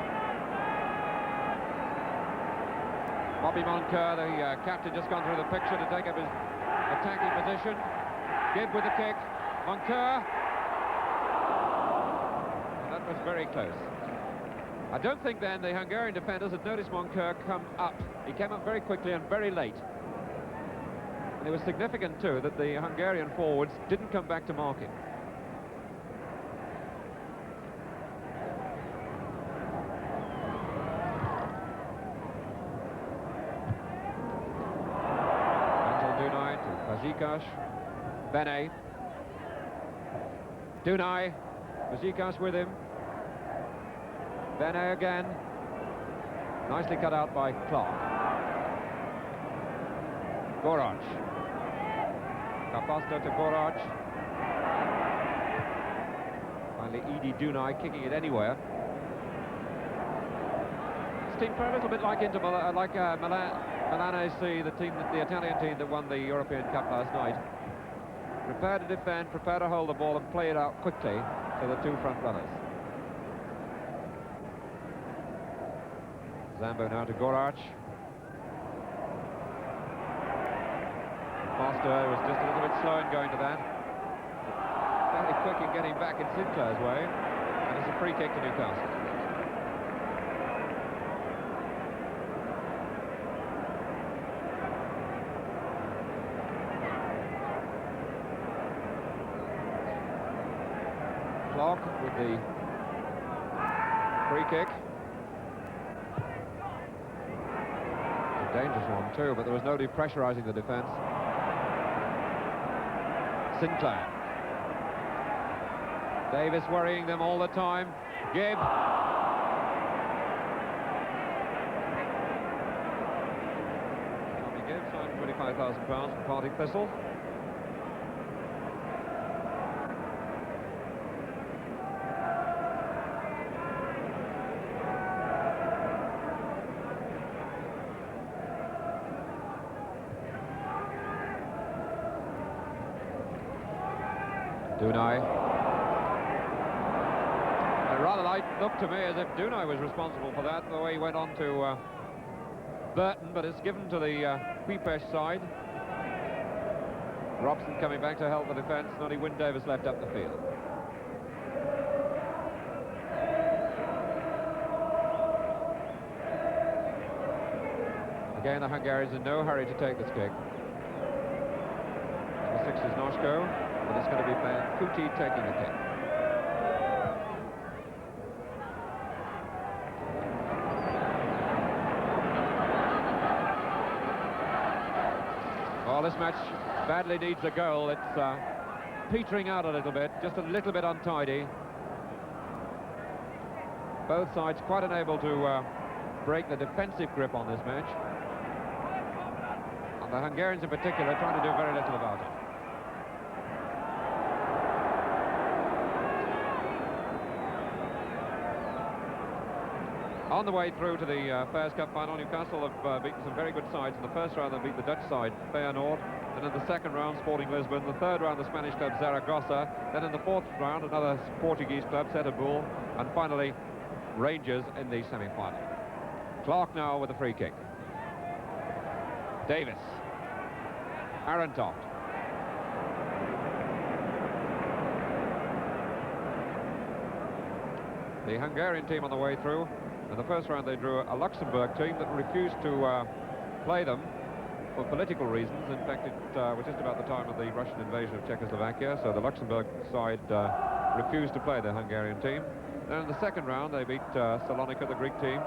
A: Bobby Moncur, the captain, just gone through the picture to take up his attacking position. Gibb with the kick. Moncur. And that was very close. I don't think then the Hungarian defenders had noticed Moncur come up. He came up very quickly and very late. And it was significant too that the Hungarian forwards didn't come back to mark him. Antal Dunai to Vazikash. Bene. Dunai. Vazikash with him. Bene again. Nicely cut out by Clark. Gorach. Capasto to Gorach. Finally Edi Dunai kicking it anywhere. This team for a little bit like Milan AC, the Italian team that won the European Cup last night. Prepare to defend, prepare to hold the ball and play it out quickly to the two front runners. Zambo now to Gorach. Foster was just a little bit slow in going to that. Fairly quick in getting back in Sinclair's way. And it's a free kick to Newcastle. Clark with the free kick. Dangerous one too, but there was nobody pressurising the defence. Sinclair. Davis worrying them all the time. Gibb. give, signed £25,000 for Partick Thistle. Dunai. It rather looked to me as if Dunai was responsible for that, the way he went on to Burton, but it's given to the Ujpest side. Robson coming back to help the defence, and only Wyn Davies left up the field. Again, the Hungarians in no hurry to take this kick. Number 6 is Noshko, but it's going to be Kuti taking the kick. Well, this match badly needs a goal. It's petering out a little bit, just a little bit untidy. Both sides quite unable to break the defensive grip on this match. And the Hungarians in particular trying to do very little about it. On the way through to the Fairs Cup final, Newcastle have beaten some very good sides. In the first round, they beat the Dutch side, Feyenoord. Then in the second round, Sporting Lisbon. The third round, the Spanish club, Zaragoza. Then in the fourth round, another Portuguese club, Setúbal. And finally, Rangers in the semi-final. Clark now with a free kick. Davis. Arentoft. The Hungarian team on the way through. In the first round, they drew a Luxembourg team that refused to play them for political reasons. In fact, it was just about the time of the Russian invasion of Czechoslovakia, so the Luxembourg side refused to play the Hungarian team. Then in the second round, they beat Salonika, the Greek team.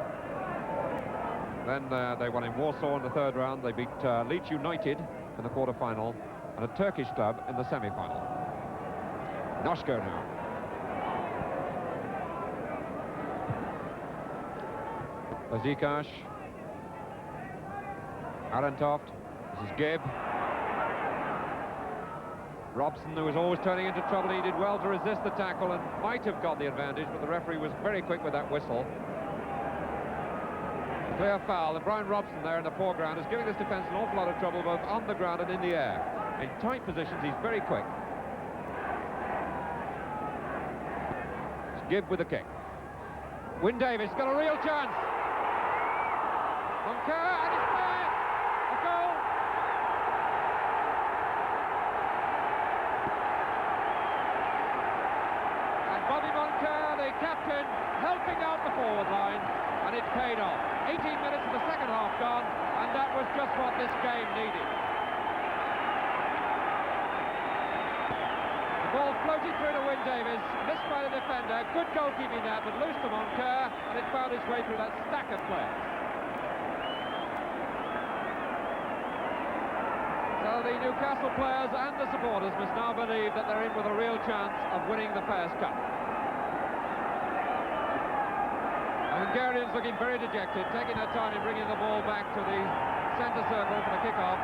A: Then they won in Warsaw in the third round. They beat Leeds United in the quarter-final, and a Turkish club in the semi-final. Noshko now. Zikash, Arentoft, this is Gibb. Robson, who was always turning into trouble, he did well to resist the tackle and might have got the advantage, but the referee was very quick with that whistle. Clear foul, and Brian Robson there in the foreground is giving this defence an awful lot of trouble both on the ground and in the air. In tight positions, he's very quick. It's Gibb with the kick. Wyn Davies got a real chance. Moncur, and it's there! A goal! And Bobby Moncur, the captain, helping out the forward line, and it paid off. 18 minutes of the second half gone, and that was just what this game needed. The ball floated through to Wyn Davies, missed by the defender, good goalkeeping there, but loose to Moncur, and it found its way through that stack of players. So the Newcastle players and the supporters must now believe that they're in with a real chance of winning the Fairs Cup. The Hungarians looking very dejected, taking their time in bringing the ball back to the centre circle for the kick-off.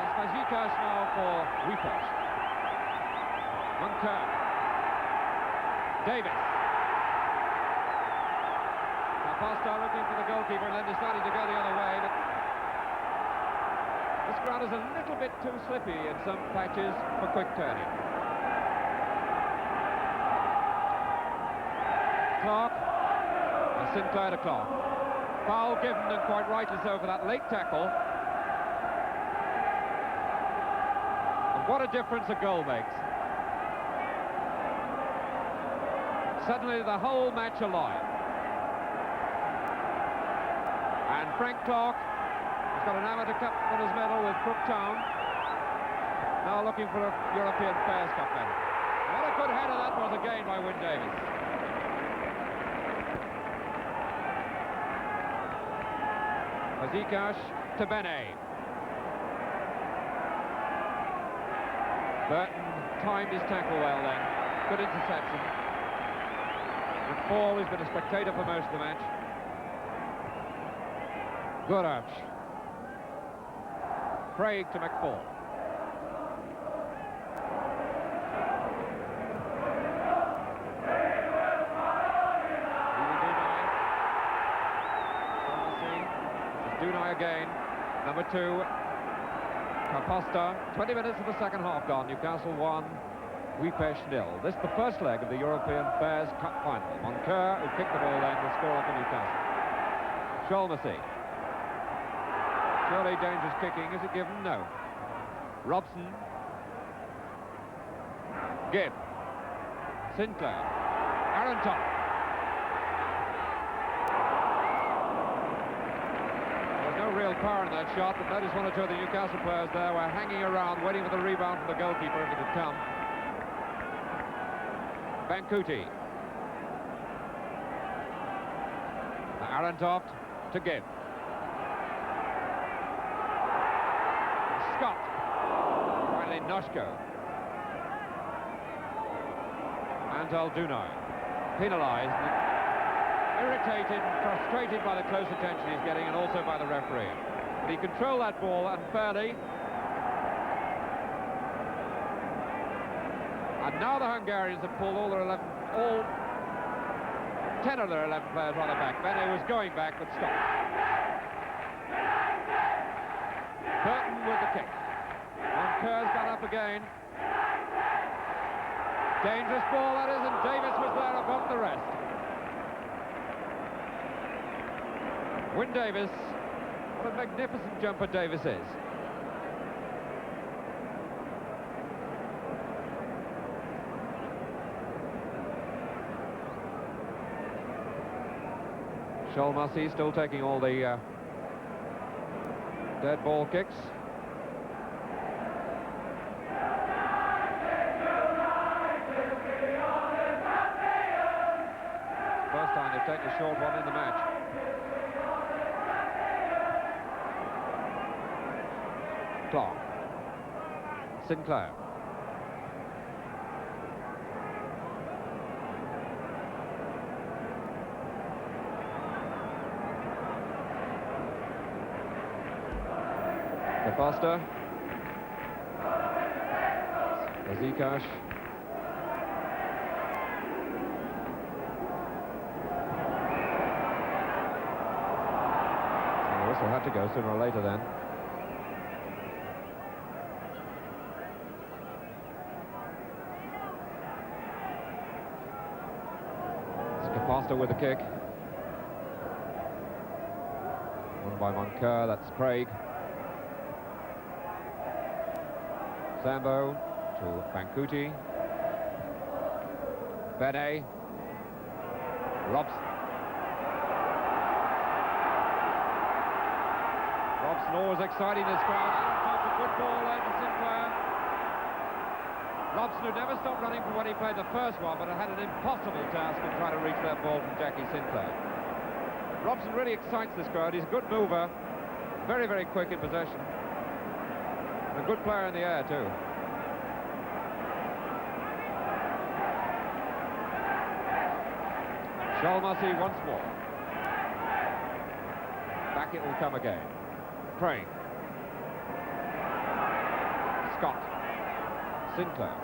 A: It's Zikash now for Ujpest. Moncur. Davis. Pasta looking for the goalkeeper and then deciding to go the other way, but this ground is a little bit too slippy in some patches for quick turning. Clark, and Sinclair to Clark. Foul given, and quite rightly so, for that late tackle. And what a difference a goal makes. Suddenly the whole match alive. And Frank Clark has got an amateur cup on his medal with Crook Town. Now looking for a European Fairs Cup medal. What a good header that was again by Wyn Davies. Zikash to Bene. Burton timed his tackle well then. Good interception. McFall has been a spectator for most of the match. Good arch. Craig to McFall. Dunai again. Number 2. Caposta. 20 minutes of the second half gone. Newcastle 1. Ujpest 0. This is the first leg of the European Bears Cup final. Moncur, who kicked the ball then, will score up for Newcastle. Sholmesy. Surely dangerous kicking. Is it given? No. Robson. Gibb. Sinclair. Aaron Top. There's no real power in that shot, but notice one or two of the Newcastle players there were hanging around, waiting for the rebound from the goalkeeper if it had come. Bankuti. Arentoft to Gibb. Scott. Finally Noshko. Antal Dunai. Penalised, irritated, frustrated by the close attention he's getting and also by the referee. But he controlled that ball unfairly. And now the Hungarians have pulled all 10 of their 11 players rather back. Bene was going back, but stopped. Burton with the kick. Moncur's got up again. Dangerous ball, that is, and Davis was there above the rest. Wyn Davis, what a magnificent jumper Davis is. Sholmesy still taking all the dead ball kicks. First time they've taken a short one in the match. Clark. Sinclair. Foster. Zikash. The whistle had to go sooner or later then. Foster with the kick. Won by Moncur, that's Craig. Sambo to Bankuti. Bene. Robson. Robson always exciting this crowd. Top a good ball there to Sinclair. Robson, who never stopped running from when he played the first one, but had an impossible task in trying to reach that ball from Jackie Sinclair. Robson really excites this crowd. He's a good mover. Very, very quick in possession. A good player in the air, too. Sholmesy once more. Back it will come again. Craig. Scott. Sinclair.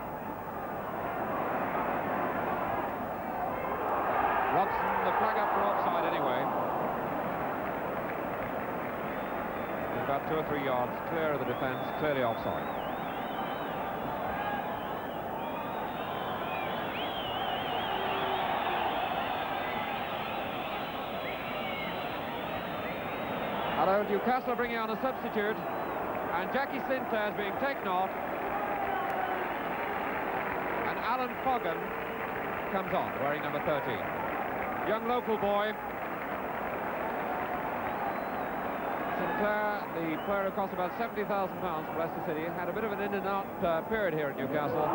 A: Robson, the flag up for offside anyway. About 2 or 3 yards clear of the defence, clearly offside. Hello, Newcastle bringing on a substitute, and Jackie Sinclair is being taken off, and Alan Foggan comes on, wearing number 13. Young local boy. Sinclair, the player who cost about £70,000 for Leicester City, had a bit of an in and out period here at Newcastle.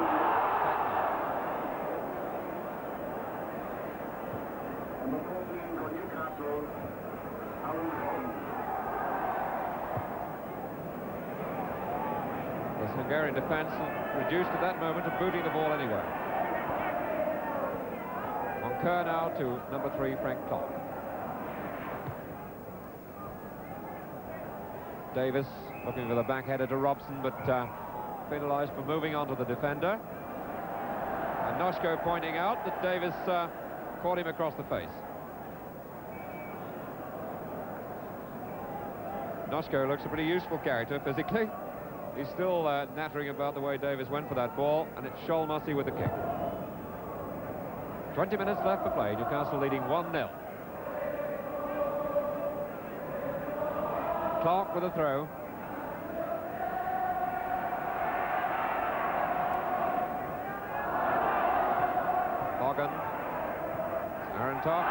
A: This Hungarian defence reduced at that moment to booting the ball anyway. Moncur now to number 3, Frank Clark. Davis looking for the backheader to Robson, but penalised for moving on to the defender. And Noshko pointing out that Davis caught him across the face. Noshko looks a pretty useful character physically. He's still nattering about the way Davis went for that ball, and it's Shoal Mussey with the kick. 20 minutes left for play, Newcastle leading 1-0. Clark with a throw. Hogan. Aaron Toft.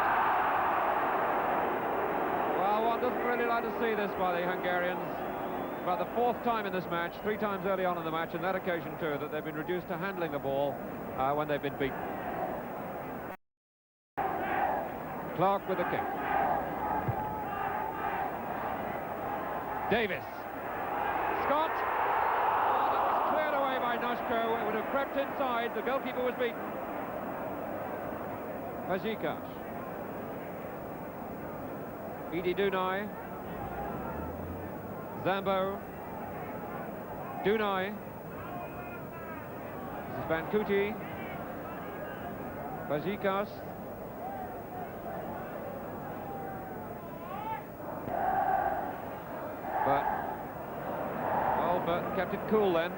A: Well, one doesn't really like to see this by the Hungarians. About the fourth time in this match, 3 times early on in the match, and that occasion too, that they've been reduced to handling the ball when they've been beaten. Clark with the kick. Davis. Scott. Oh, that was cleared away by Noshko. It would have crept inside. The goalkeeper was beaten. Pazikash. Edi Dunai. Zambo. Dunai. This is Bankuti. Pazikash. Burton kept it cool then.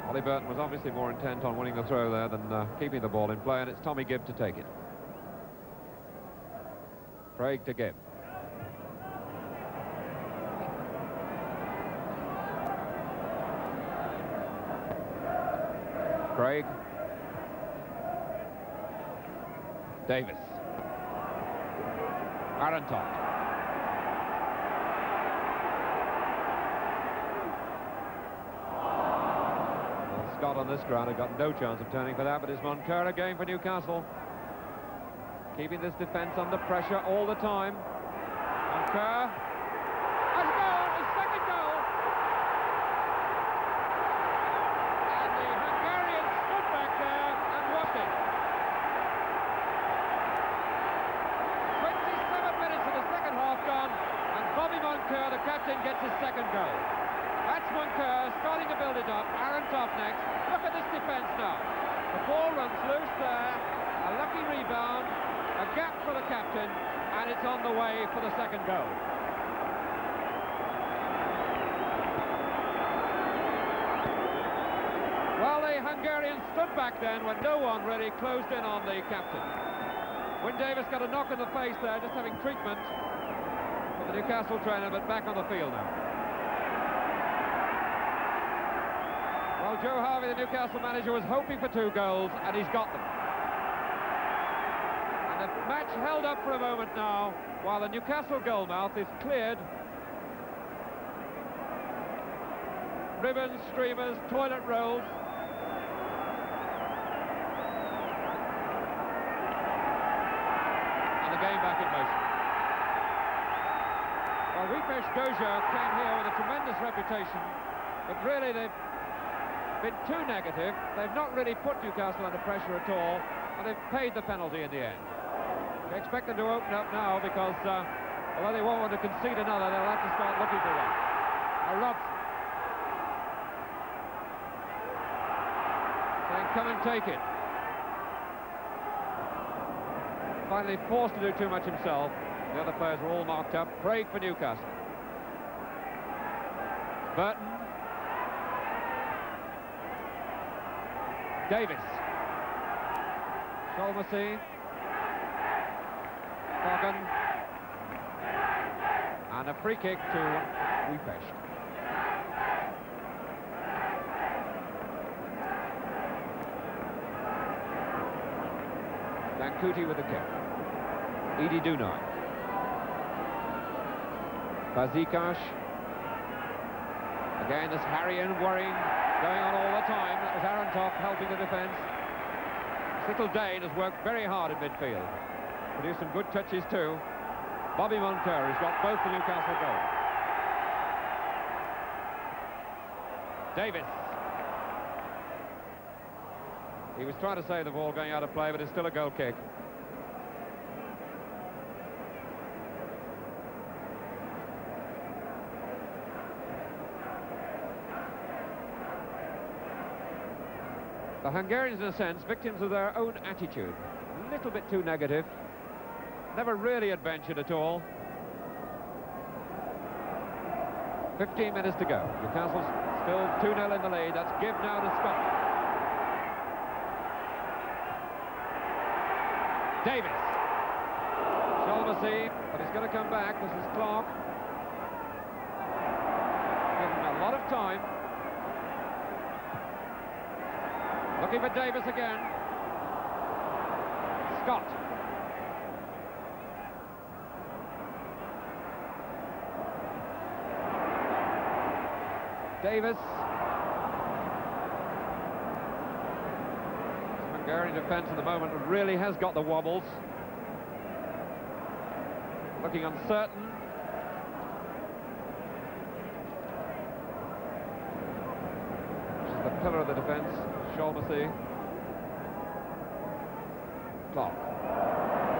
A: Ollie Burton was obviously more intent on winning the throw there than keeping the ball in play, and it's Tommy Gibb to take it. Craig to Gibb. Craig. Davis. Aaron Toft. Well, Scott on this ground had got no chance of turning for that, but it's Moncur again for Newcastle. Keeping this defence under pressure all the time. Moncur. Has a goal, his second goal. And the Hungarians stood back there and watched it. 27 minutes of the second half gone, and Bobby Moncur, the captain, gets his second goal. That's Moncur starting to build it up. Aaron Toft next. Look at this defence now. The ball runs loose there. A lucky rebound. A gap for the captain, and it's on the way for the second goal. Well, the Hungarians stood back then when no one really closed in on the captain. Wyn Davis got a knock in the face there, just having treatment for the Newcastle trainer, but back on the field now. Well, Joe Harvey, the Newcastle manager, was hoping for 2 goals, and he's got them. The match held up for a moment now, while the Newcastle goalmouth is cleared. Ribbons, streamers, toilet rolls. And the game back in motion. Well, Ujpest Dozsa came here with a tremendous reputation, but really they've been too negative. They've not really put Newcastle under pressure at all, and they've paid the penalty in the end. I expect them to open up now because, although they won't want to concede another, they'll have to start looking for one. Now Robson saying, come and take it. Finally forced to do too much himself. The other players were all marked up. Craig for Newcastle. Burton. Davis. Shoal Mussey. And a free kick to Ujpest. Bankuti with the kick. Edi Dunai. Pazikash. Again, this harrying and worrying going on all the time. That was Aaron Toft helping the defence. Little Dane has worked very hard in midfield. Produced some good touches too. Bobby Moncur has got both the Newcastle goals. Davis. He was trying to save the ball going out of play, but it's still a goal kick. The Hungarians, in a sense, victims of their own attitude. A little bit too negative. Never really adventured at all. 15 minutes to go. Newcastle's still 2-0 in the lead. That's give now to Scott. Davis. Shalmacy, but he's going to come back. This is Clark. Given a lot of time. Looking for Davis again. Scott. Davis. Hungarian defence at the moment really has got the wobbles. Looking uncertain. This is the pillar of the defence, Shalmacy. Clark.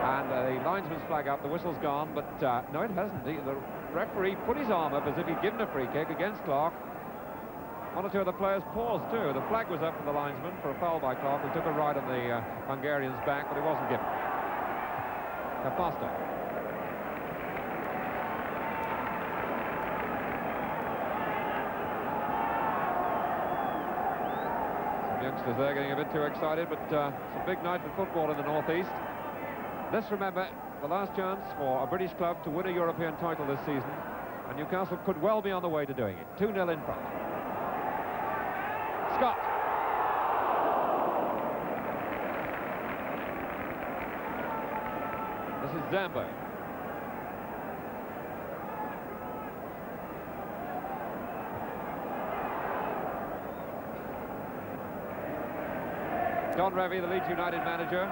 A: And the linesman's flag up, the whistle's gone, but no, it hasn't. The referee put his arm up as if he'd given a free kick against Clark. One or two of the players paused too. The flag was up for the linesman for a foul by Clark, who took a ride on the Hungarian's back, but it wasn't given. Capasta. Some youngsters there getting a bit too excited, but it's a big night for football in the northeast. This, remember, the last chance for a British club to win a European title this season, and Newcastle could well be on the way to doing it. 2-0 in front. Scott. This is Zambo. Don Revie, the Leeds United manager.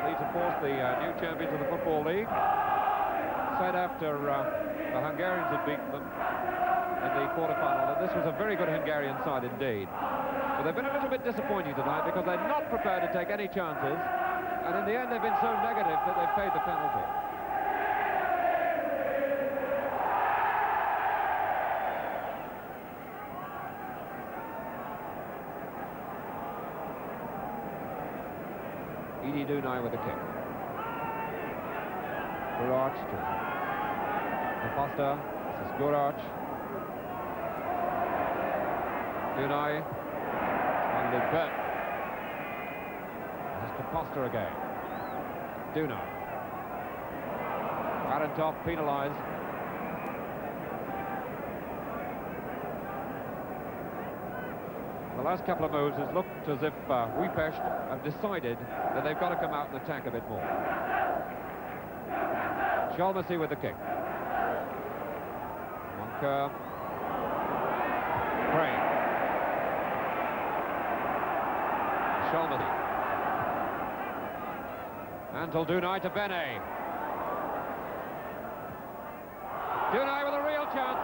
A: Leeds, of course, the new champions of the Football League. Said after the Hungarians had beaten them in the quarter-final that this was a very good Hungarian side indeed. But they've been a little bit disappointing tonight because they're not prepared to take any chances, and in the end they've been so negative that they've paid the penalty. Edie Dunai with the kick. Gurarch to Capasta. This is Gurarch. Dunai. And Ben. This is Capasta again. Dunai. Arentov penalised. The last couple of moves has looked as if Ujpest have decided that they've got to come out and attack a bit more. Shalmacy with the kick. Moncur. Crane. Shalmacy. Antal Dunai to Bene. Dunai with a real chance.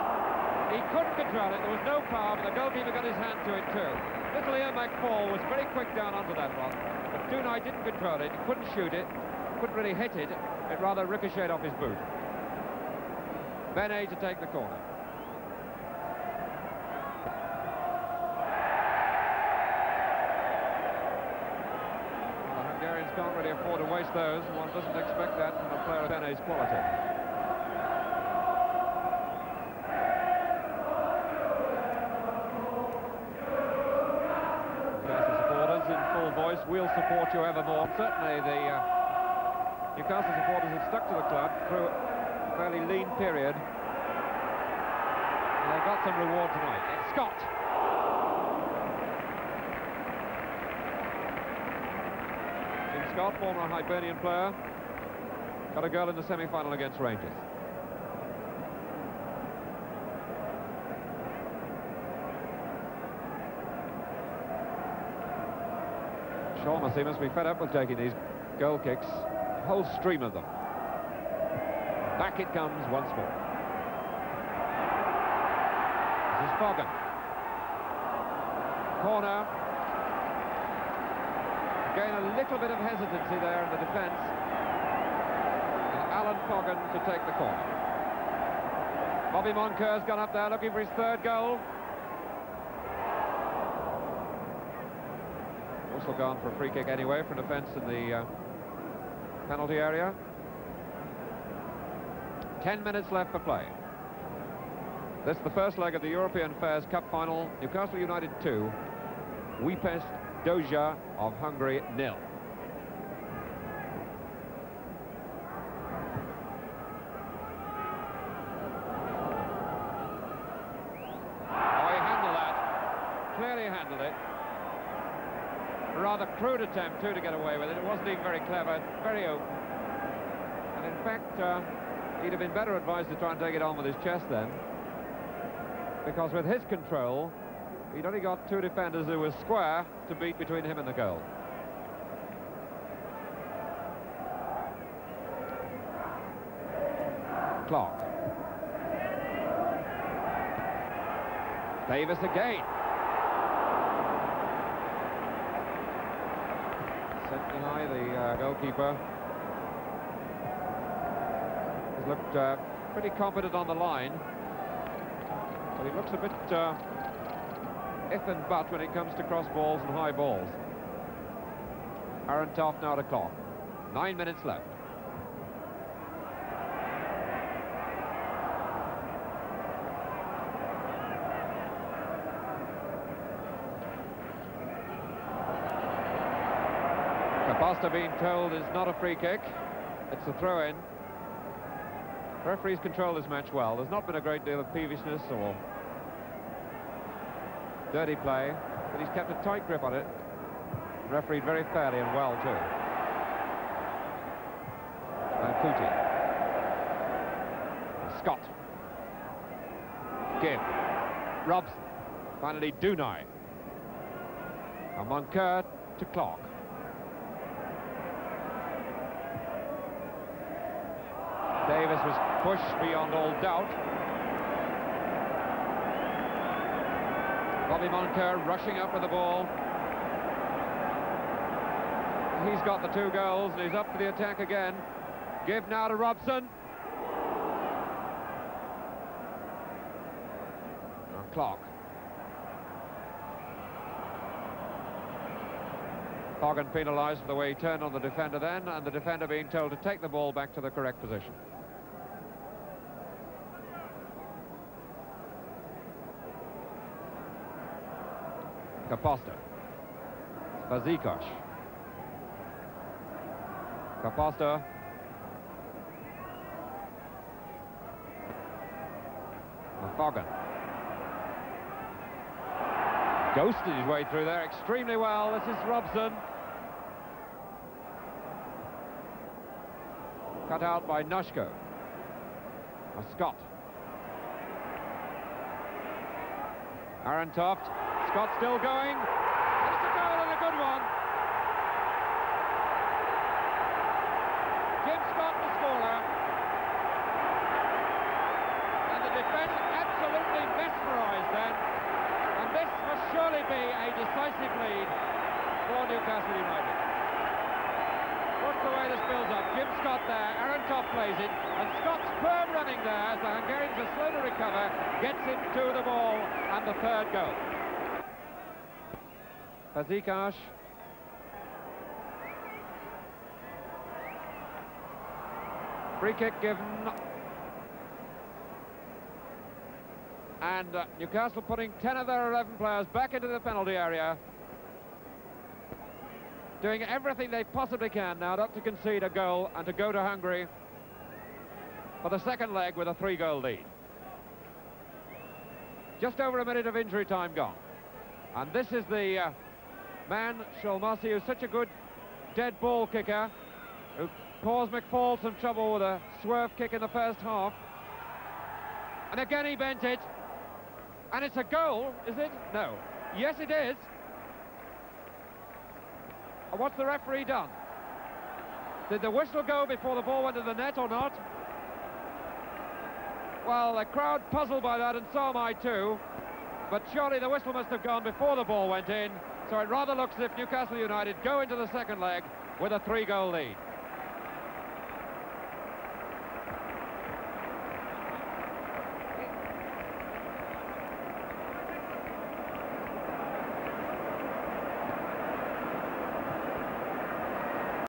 A: He couldn't control it, there was no power, but the goalkeeper got his hand to it too. Little Ian McFall was very quick down onto that one, but Dunai didn't control it, he couldn't shoot it, couldn't really hit it, it rather ricocheted off his boot. Bene to take the corner. Well, the Hungarians can't really afford to waste those, and one doesn't expect that from a player of Bene's quality. Voice, we'll support you evermore. Certainly the Newcastle supporters have stuck to the club through a fairly lean period. And they've got some reward tonight. It's Scott. Jim Scott, former Hibernian player, got a goal in the semi-final against Rangers. Shalmacy must be fed up with taking these goal kicks, a whole stream of them. Back it comes once more. This is Foggen. Corner. Again, a little bit of hesitancy there in the defence. And Alan Foggen to take the corner. Bobby Moncur's gone up there looking for his third goal. Whistle gone for a free kick anyway for an offence in the penalty area. 10 minutes left for play. This is the first leg of the European Fairs Cup final. Newcastle United 2, Ujpest Dozsa of Hungary 0. Clearly handled it. A rather crude attempt too to get away with it. It wasn't even very clever, very open. And in fact, he'd have been better advised to try and take it on with his chest then. Because with his control, he'd only got two defenders who were square to beat between him and the goal. Clock. Davis again. Set behind the goalkeeper. He's looked pretty confident on the line, but he looks a bit if and but when it comes to cross balls and high balls. Aaron Toft now to clock. 9 minutes left. Costa being told is not a free kick, it's a throw-in. Referees control this match well. There's not been a great deal of peevishness or dirty play, but he's kept a tight grip on it. Refereed very fairly and well too. And Kuti. Scott. Gibb. Robson. Finally Dunai. And Moncur to clock. Davis was pushed beyond all doubt. Bobby Moncur rushing up with the ball. He's got the two goals, and he's up for the attack again. Give now to Robson. Now clock. Fogan penalised for the way he turned on the defender then, and the defender being told to take the ball back to the correct position. Kaposta. Fazikosh. Kaposta. Fogan. Ghosted his way through there extremely well. This is Robson. Cut out by Nushko. Now Scott. Aaron Toft. Scott still going. It's a goal and a good one. Jim Scott the scorer. And the defence absolutely mesmerised then. And this must surely be a decisive lead for Newcastle United. Watch the way this builds up. Jim Scott there, Aaron Toft plays it, and Scott's firm running there as the Hungarians are slow to recover, gets him to the ball, and the third goal. Fazikosh. Free kick given. And Newcastle putting 10 of their 11 players back into the penalty area. Doing everything they possibly can now not to concede a goal and to go to Hungary for the second leg with a 3-goal lead. Just over a minute of injury time gone. And this is the man, Sholmasi, who's such a good dead ball kicker, who caused McFall some trouble with a swerve kick in the first half. And again he bent it. And it's a goal, is it? No. Yes, it is. And what's the referee done? Did the whistle go before the ball went to the net or not? Well, the crowd puzzled by that, and so am I too. But surely the whistle must have gone before the ball went in. So it rather looks as if Newcastle United go into the second leg with a 3-goal lead.